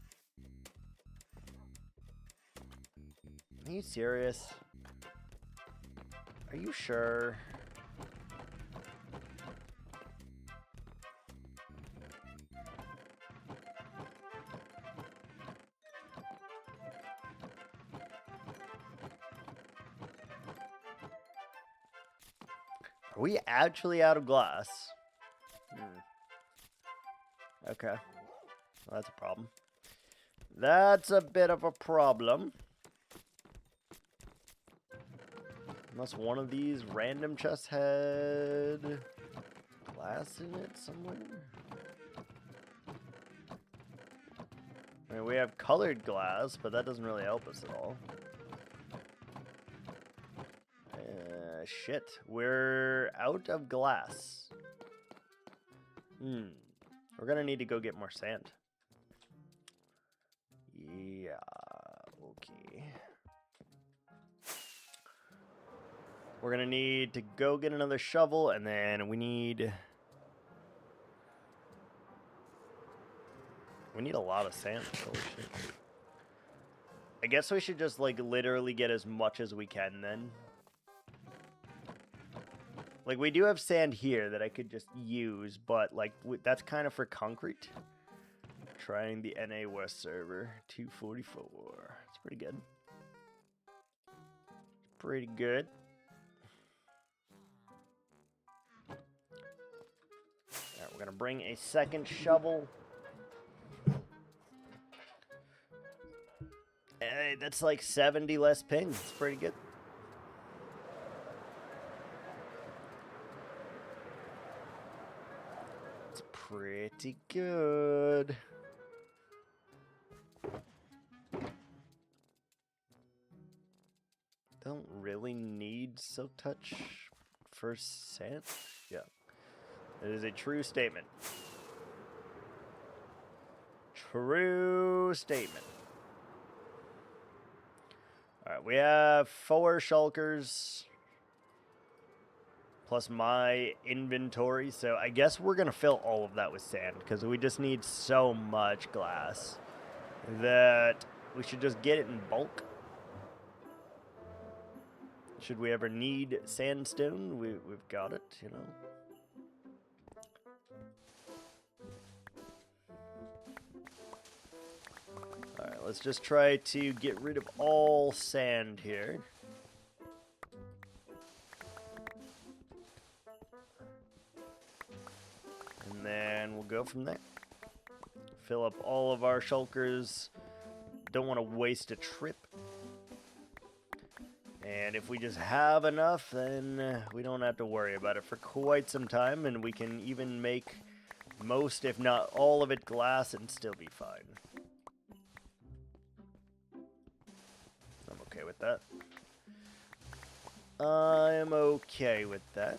Are you serious? Are you sure? Are we actually out of glass? Okay. Well, that's a problem. That's a bit of a problem. Unless one of these random chests had glass in it somewhere. I mean, we have colored glass, but that doesn't really help us at all. Shit. We're out of glass. We're gonna need to go get more sand. Yeah, okay. We're gonna need to go get another shovel, and then we need a lot of sand. Holy shit. I guess we should just, like, literally get as much as we can, then. Like, we do have sand here that I could just use, but, like, that's kind of for concrete. Trying the NA West server, 244. It's pretty good. Pretty good. Alright, we're gonna bring a second shovel. Hey, that's like 70 less ping. It's pretty good. It's pretty good. Don't really need silk touch for sand. Yeah. It is a true statement. True statement. Alright, we have 4 shulkers. Plus my inventory. So I guess we're going to fill all of that with sand. Because we just need so much glass. That we should just get it in bulk. Should we ever need sandstone, we've got it, you know. Alright, let's just try to get rid of all sand here. And then we'll go from there. Fill up all of our shulkers. Don't want to waste a trip. And if we just have enough, then we don't have to worry about it for quite some time. And we can even make most, if not all of it, glass and still be fine. I'm okay with that. I'm okay with that.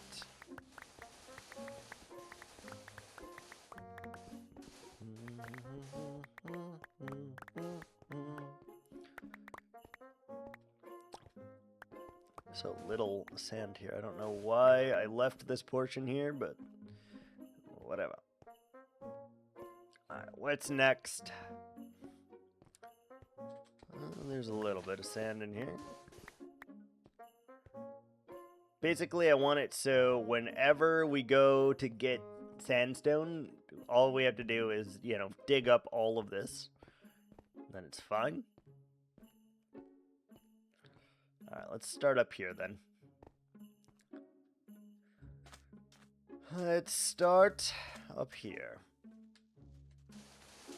So little sand here. I don't know why I left this portion here, but whatever. Alright, what's next? There's a little bit of sand in here. Basically, I want it so whenever we go to get sandstone, all we have to do is, you know, dig up all of this. Then it's fine. Alright, let's start up here then. Let's start up here.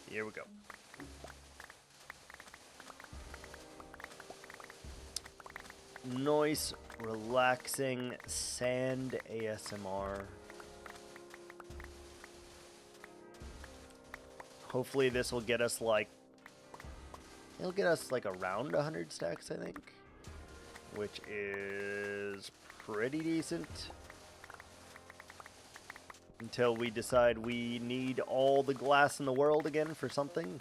Here we go. Nice, relaxing sand ASMR. Hopefully this will get us like... It'll get us like around 100 stacks, I think. Which is pretty decent. Until we decide we need all the glass in the world again for something.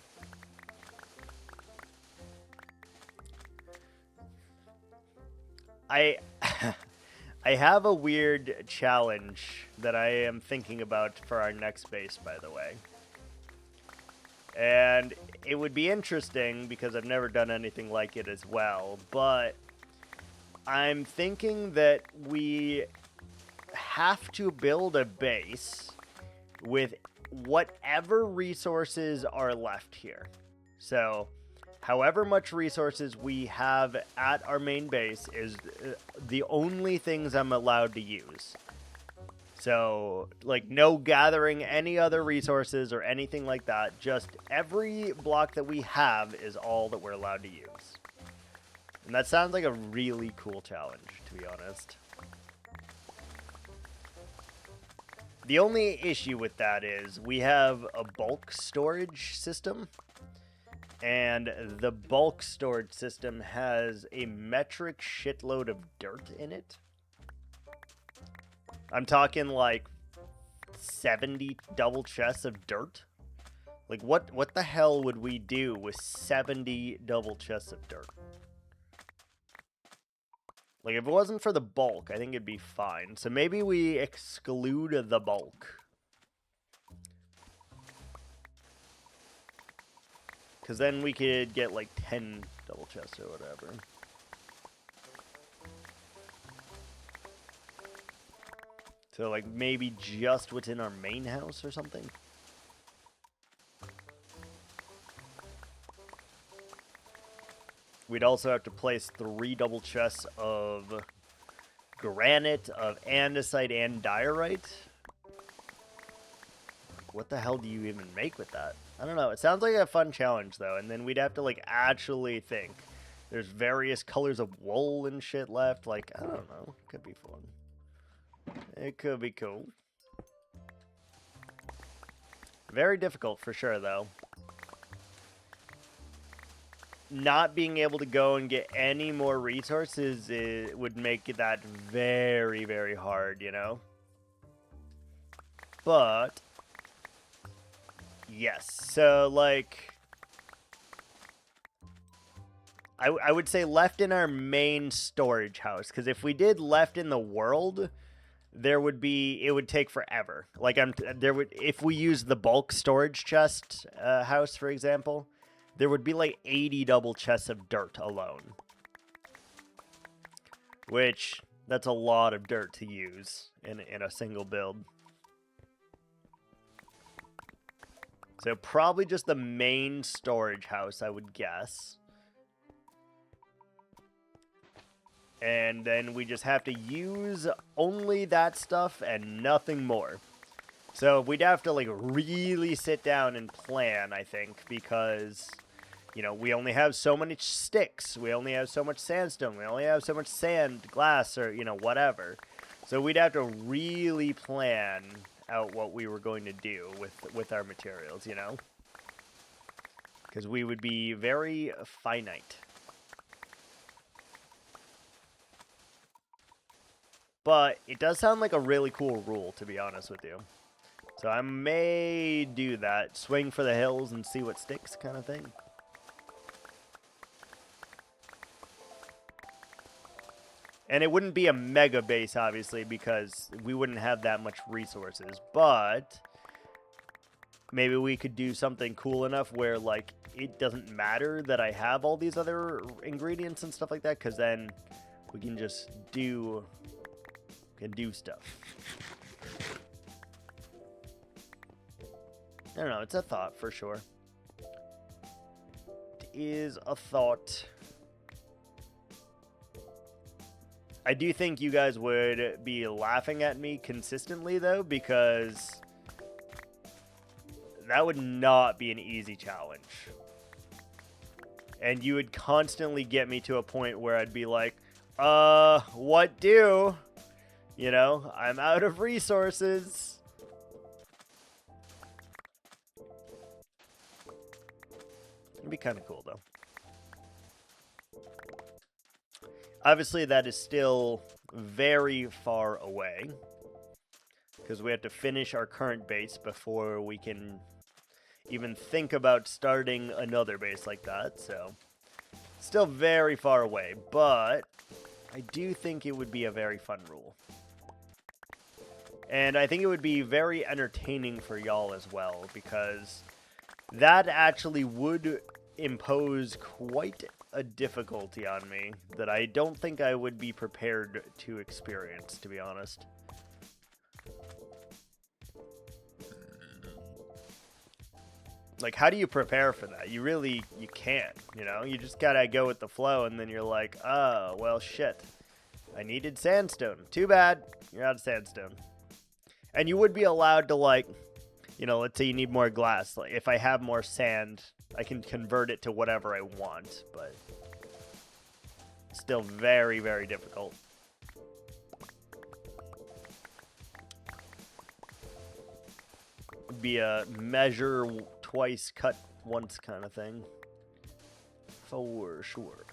I have a weird challenge that I am thinking about for our next base, by the way. And it would be interesting because I've never done anything like it as well, but I'm thinking that we have to build a base with whatever resources are left here. So, however much resources we have at our main base is the only things I'm allowed to use. So, like, no gathering any other resources or anything like that. Just every block that we have is all that we're allowed to use. And that sounds like a really cool challenge, to be honest. The only issue with that is we have a bulk storage system. And the bulk storage system has a metric shitload of dirt in it. I'm talking like 70 double chests of dirt. Like what the hell would we do with 70 double chests of dirt? Like if it wasn't for the bulk, I think it'd be fine. So maybe we exclude the bulk. Because then we could get like 10 double chests or whatever. So like maybe just what's in our main house or something. We'd also have to place 3 double chests of granite, of andesite, and diorite. What the hell do you even make with that? I don't know. It sounds like a fun challenge, though. And then we'd have to, like, actually think. There's various colors of wool and shit left. Like, I don't know. Could be fun. It could be cool. Very difficult for sure, though. Not being able to go and get any more resources would make that very, very hard, you know? But yes, so like I would say left in our main storage house, because if we did left in the world, it would take forever. Like if we use the bulk storage chest house, for example, there would be like 80 double chests of dirt alone. Which, that's a lot of dirt to use in a single build. So probably just the main storage house, I would guess. And then we just have to use only that stuff and nothing more. So we'd have to like really sit down and plan, I think, because, you know, we only have so many sticks, we only have so much sandstone, we only have so much sand, glass, or, you know, whatever. So we'd have to really plan out what we were going to do with our materials, you know? Because we would be very finite. But it does sound like a really cool rule, to be honest with you. So I may do that. Swing for the hills and see what sticks kind of thing. And it wouldn't be a mega base, obviously, because we wouldn't have that much resources. But maybe we could do something cool enough where, like, it doesn't matter that I have all these other ingredients and stuff like that, because then we can just do stuff. I don't know, it's a thought for sure. It is a thought. I do think you guys would be laughing at me consistently, though, because that would not be an easy challenge. And you would constantly get me to a point where I'd be like, what do? You know, I'm out of resources. It'd be kind of cool, though. Obviously, that is still very far away, because we have to finish our current base before we can even think about starting another base like that, so still very far away, but I do think it would be a very fun rule. And I think it would be very entertaining for y'all as well, because that actually would impose quite a difficulty on me that I don't think I would be prepared to experience, to be honest. Like, how do you prepare for that? You can't, you know? You just gotta go with the flow, and then you're like, oh, well, shit. I needed sandstone. Too bad. You're out of sandstone. And you would be allowed to, like, you know, let's say you need more glass. Like, if I have more sand, I can convert it to whatever I want, but still very, very difficult. Be a measure twice, cut once kind of thing. For sure.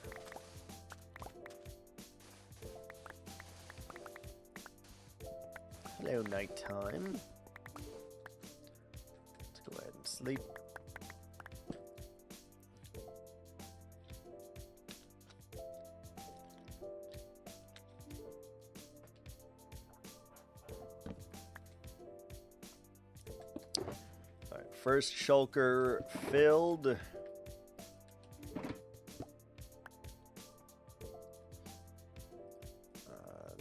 Hello, nighttime. Let's go ahead and sleep. All right, first shulker filled.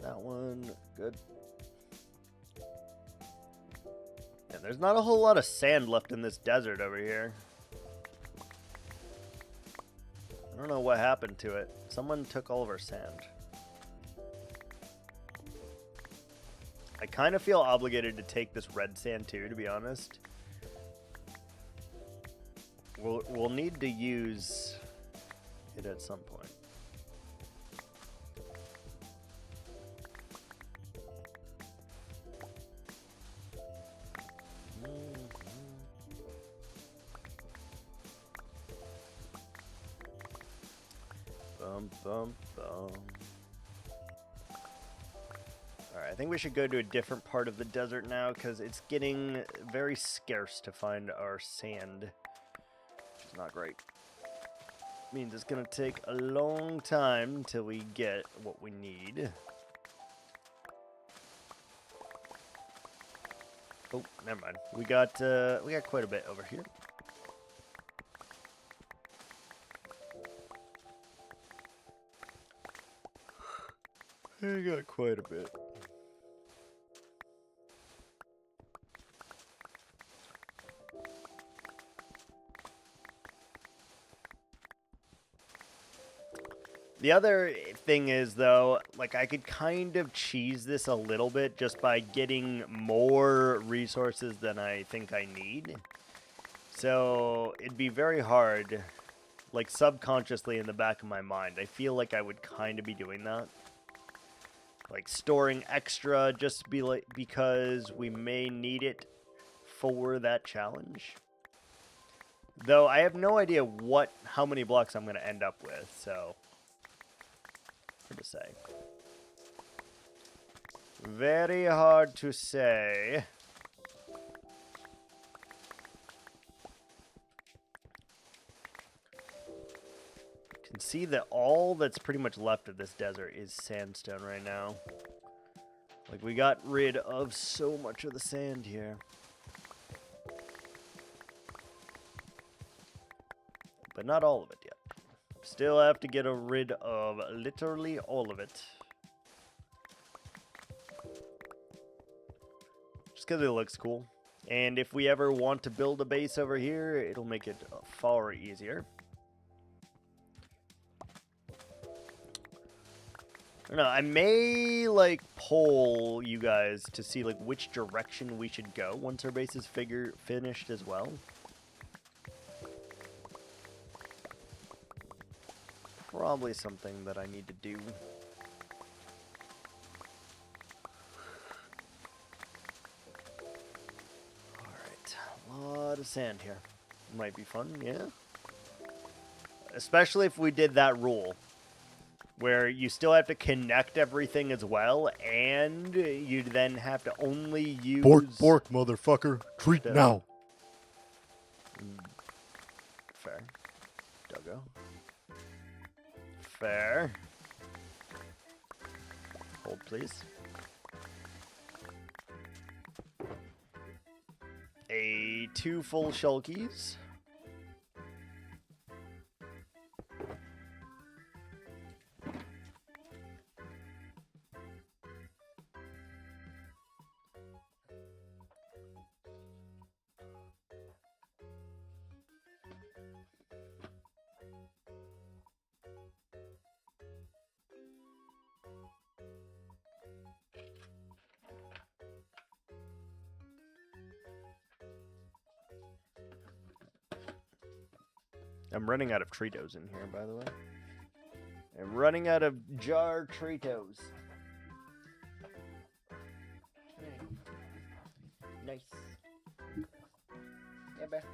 That one, good. And there's not a whole lot of sand left in this desert over here. I don't know what happened to it. Someone took all of our sand. I kind of feel obligated to take this red sand too, to be honest. We'll need to use it at some point. Alright, I think we should go to a different part of the desert now, because it's getting very scarce to find our sand. Which is not great. Means it's going to take a long time till we get what we need. Oh, never mind. We got quite a bit over here. I got quite a bit. The other thing is, though, like, I could kind of cheese this a little bit just by getting more resources than I think I need. So it'd be very hard, like, subconsciously in the back of my mind. I feel like I would kind of be doing that. Like, storing extra just be like, because we may need it for that challenge. Though I have no idea how many blocks I'm going to end up with, so hard to say. Very hard to say. You can see that all that's pretty much left of this desert is sandstone right now. Like, we got rid of so much of the sand here. But not all of it yet. Still have to get rid of literally all of it. Just because it looks cool. And if we ever want to build a base over here, it'll make it far easier. I don't know, I may, like, poll you guys to see, like, which direction we should go once our base is finished as well. Probably something that I need to do. Alright, a lot of sand here. Might be fun, yeah. Especially if we did that rule, where you still have to connect everything as well, and you then have to only use... Bork, motherfucker. Treat now. Fair. Duggo. Fair. Hold, please. Two full shulkies. I'm running out of Tritos in here, by the way. I'm running out of jar Tritos. Nice. Yeah, bear.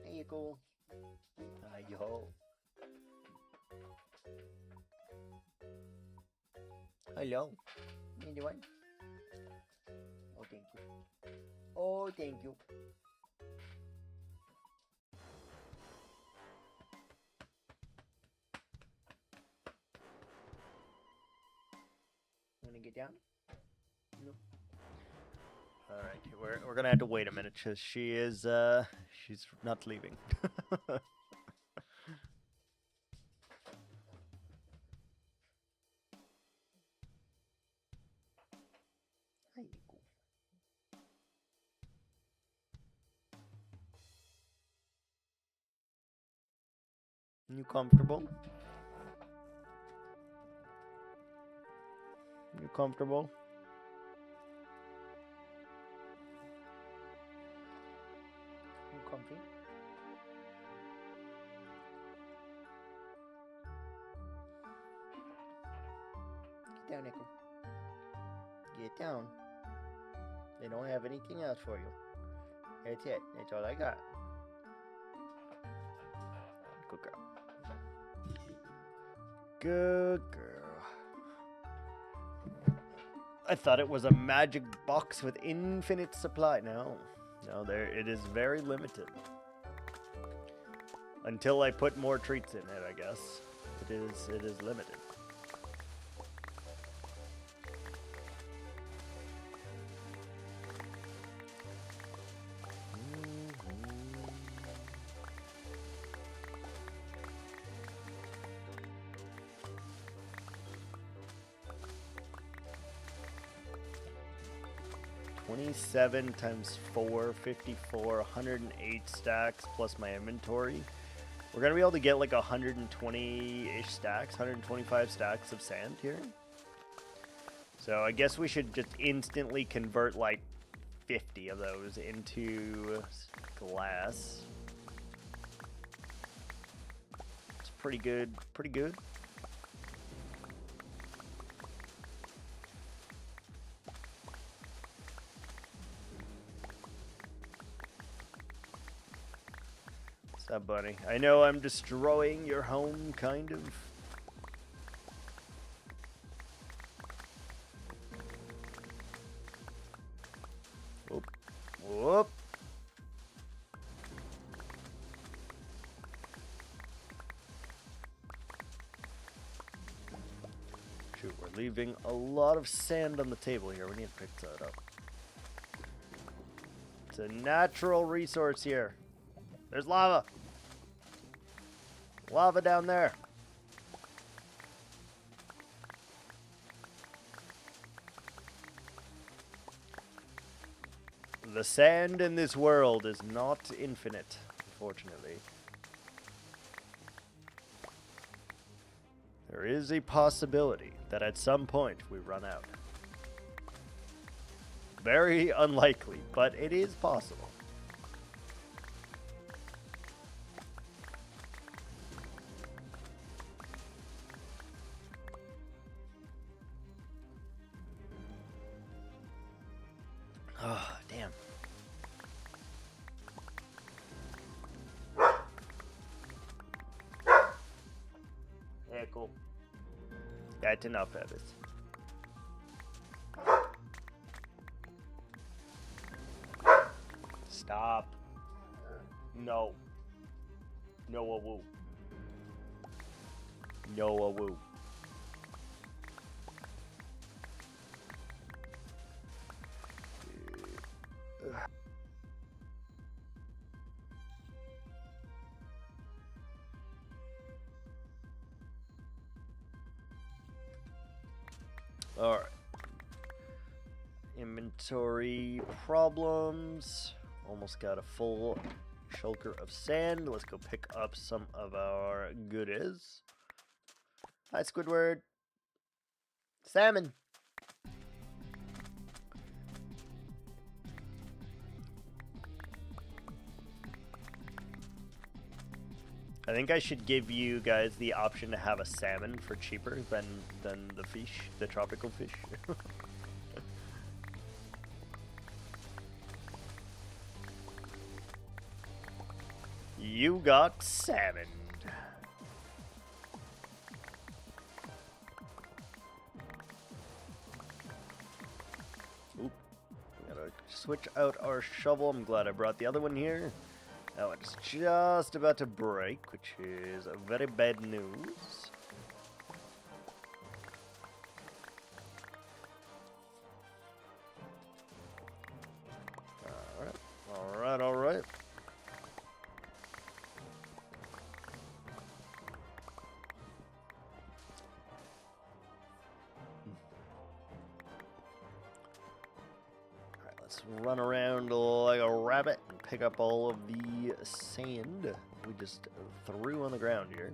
There you go. Hi-yo. Hello. Anyone? Oh, thank you. Oh, thank you. Wanna get down? No. All right, we're gonna have to wait a minute because she is she's not leaving. You comfortable? You comfortable? You comfy? Get down, Echo. Get down. They don't have anything else for you. That's it. That's all I got. Good girl. Good girl. I thought it was a magic box with infinite supply. No, there it is very limited. Until I put more treats in it, I guess. It is limited. Seven times 4, 54, 108 stacks plus my inventory. We're gonna be able to get like 120-ish stacks, 125 stacks of sand here. So I guess we should just instantly convert like 50 of those into glass. It's pretty good, pretty good. What's up, buddy? I know I'm destroying your home, kind of. Whoop. Whoop. Shoot, we're leaving a lot of sand on the table here. We need to pick that up. It's a natural resource here. There's lava. Lava down there. The sand in this world is not infinite, unfortunately. There is a possibility that at some point we run out. Very unlikely, but it is possible. Oh, damn. Yeah, cool. That's enough, Evis. Stop. No. No-a-woo. No-a-woo. Alright. Inventory problems. Almost got a full shulker of sand. Let's go pick up some of our goodies. Hi, Squidward. Salmon. I think I should give you guys the option to have a salmon for cheaper than the fish, the tropical fish. You got salmon. Oop. We gotta switch out our shovel. I'm glad I brought the other one here. That one's just about to break, which is very bad news. Alright, alright, alright. Let's run around like a rabbit and pick up all of the sand we just threw on the ground here.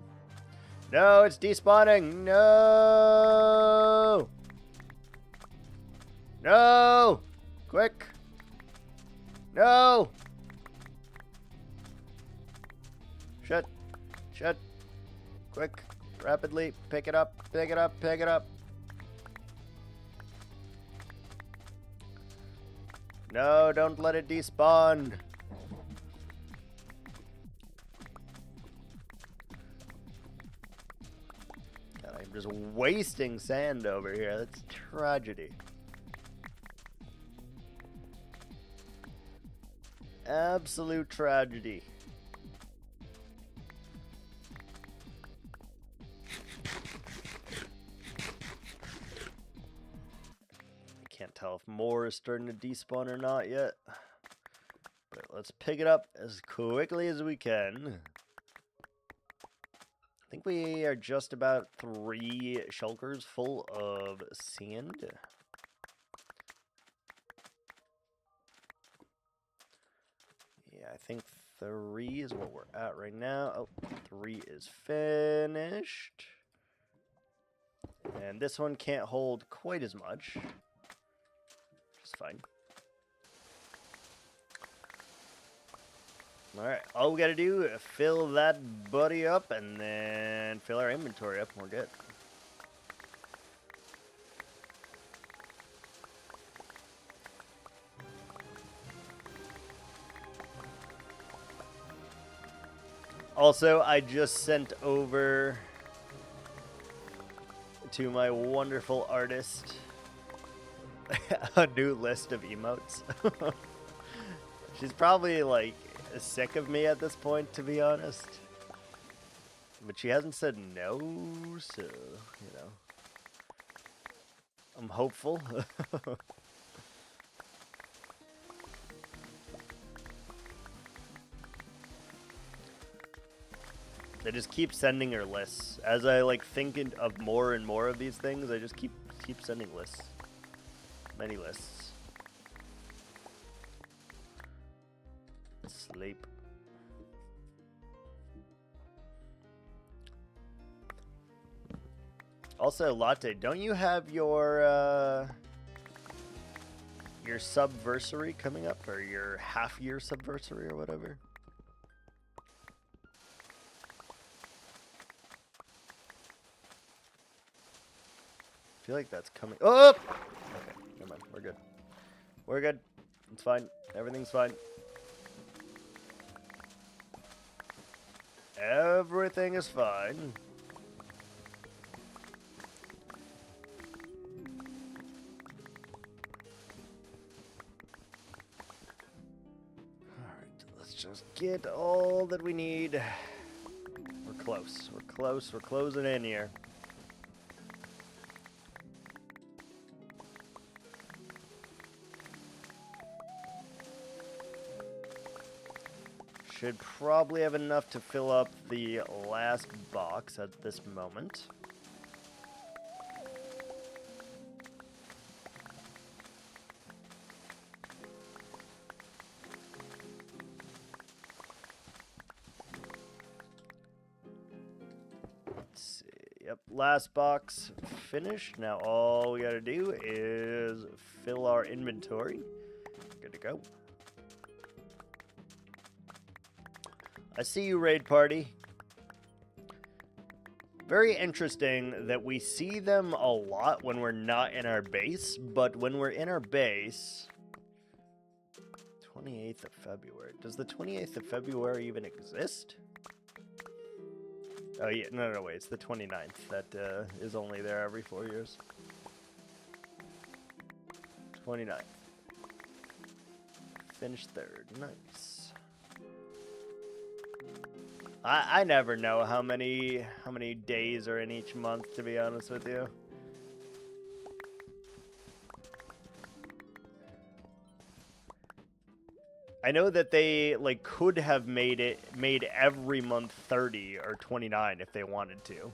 No, it's despawning. No! No! Quick! No! Shut. Shut. Quick. Rapidly. Pick it up. Pick it up. Pick it up. No, don't let it despawn. God, I'm just wasting sand over here. That's tragedy. Absolute tragedy. Can't tell if more is starting to despawn or not yet. But let's pick it up as quickly as we can. I think we are just about 3 shulkers full of sand. Yeah, I think 3 is what we're at right now. Oh, 3 is finished. And this one can't hold quite as much. Fine. Alright, all we gotta do is fill that buddy up and then fill our inventory up and we're good. Also, I just sent over to my wonderful artist a new list of emotes. She's probably like sick of me at this point, to be honest. But she hasn't said no, so, you know. I'm hopeful. I just keep sending her lists. As I like thinking of more and more of these things, I just keep sending lists. Many lists. Sleep. Also, Latte, don't you have your subversary coming up, or your half-year subversary or whatever? I feel like that's coming. Oh! Okay, never mind. We're good. We're good. It's fine. Everything's fine. Everything is fine. Alright, let's just get all that we need. We're close. We're close. We're closing in here. Should probably have enough to fill up the last box at this moment. Yep, last box finished. Now all we gotta do is fill our inventory. Good to go. I see you, raid party. Very interesting that we see them a lot when we're not in our base, but when we're in our base... 28th of February. Does the 28th of February even exist? Oh, yeah. No, wait. It's the 29th. That is only there every 4 years. 29th. Finished third. Nice. I never know how many days are in each month, to be honest with you. I know that they like could have made every month 30 or 29 if they wanted to.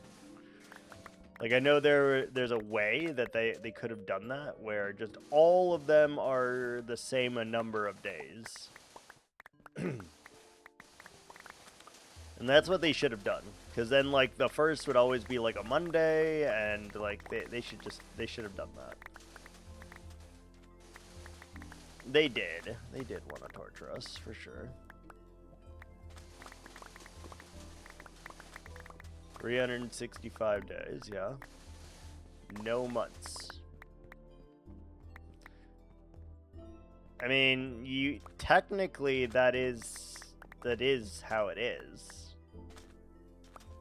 Like I know there's a way that they could have done that where just all of them are the same number of days. And that's what they should have done, because then like the first would always be like a Monday, and like they should have done that. They did want to torture us, for sure. 365 days, yeah. No months. I mean, technically that is how it is.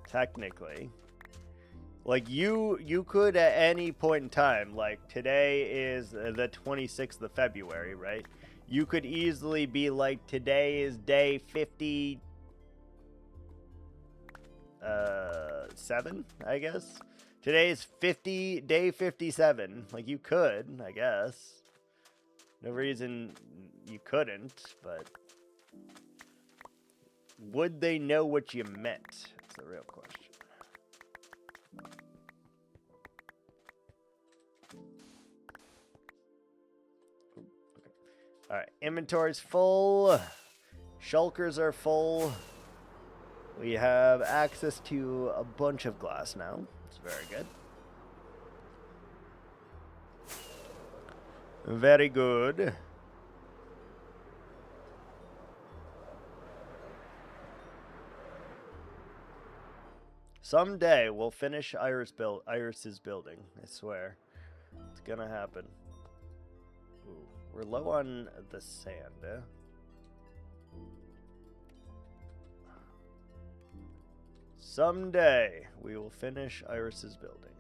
Technically. Like, you could at any point in time, like, today is the 26th of February, right? You could easily be like, today is day 57, I guess? Today is day 57. Like, you could, I guess. No reason you couldn't, but... would they know what you meant? That's the real question. Alright, inventory's full. Shulkers are full. We have access to a bunch of glass now. It's very good. Very good. Someday we'll finish Iris's building. I swear. It's gonna happen. Ooh, we're low on the sand, eh? Someday we will finish Iris's building.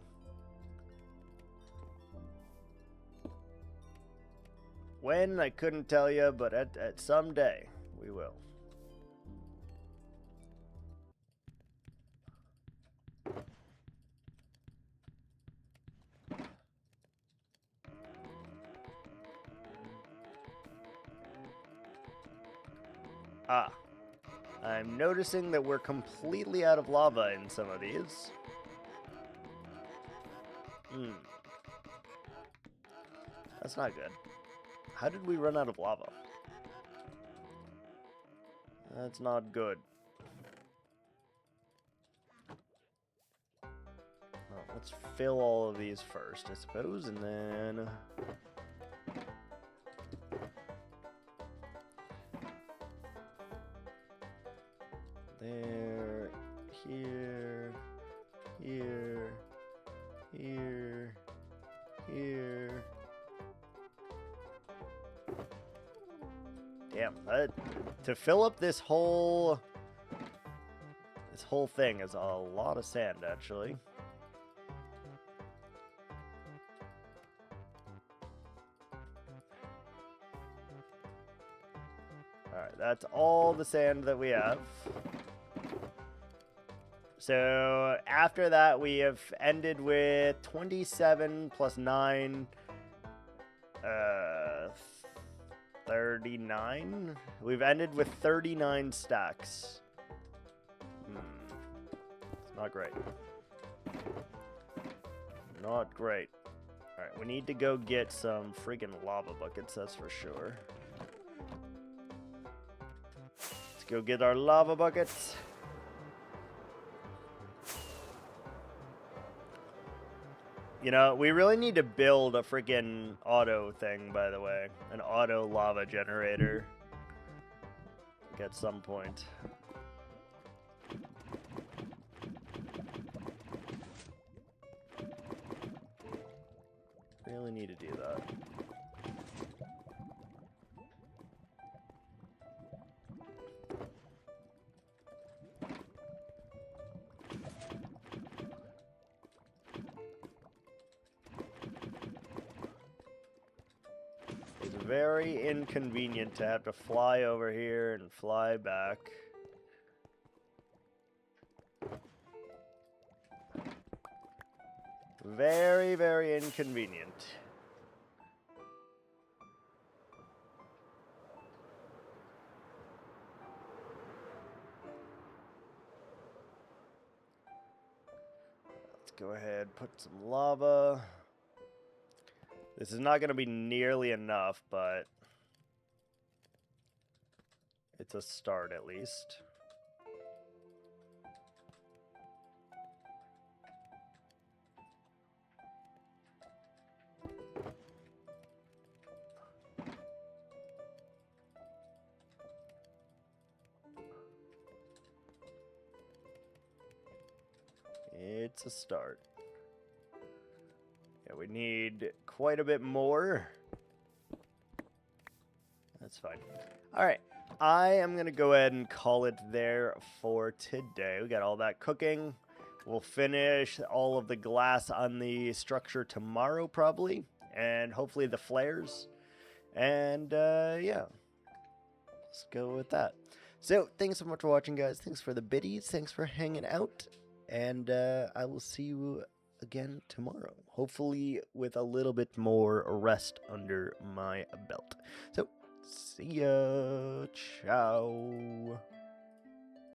When, I couldn't tell you, but at some day we will. Ah, I'm noticing that we're completely out of lava in some of these. That's not good. How did we run out of lava? That's not good. Well, let's fill all of these first, I suppose, and then... there, here, here, here, here. Damn, to fill up this whole thing is a lot of sand, actually. Alright, that's all the sand that we have. So after that, we have ended with 27 plus 9, 39. We've ended with 39 stacks. It's not great. Not great. Alright, we need to go get some friggin' lava buckets, that's for sure. Let's go get our lava buckets. You know, we really need to build a freaking auto thing, by the way. An auto lava generator. Like at some point. Really need to do that. It's very inconvenient to have to fly over here and fly back. Very, very inconvenient. Let's go ahead, put some lava. This is not going to be nearly enough, but it's a start at least. It's a start. Yeah, we need quite a bit more. That's fine. All right. I am going to go ahead and call it there for today. We got all that cooking. We'll finish all of the glass on the structure tomorrow, probably. And hopefully the flares. And, yeah. Let's go with that. So, thanks so much for watching, guys. Thanks for the biddies. Thanks for hanging out. And I will see you again tomorrow. Hopefully with a little bit more rest under my belt. So, see ya. Ciao.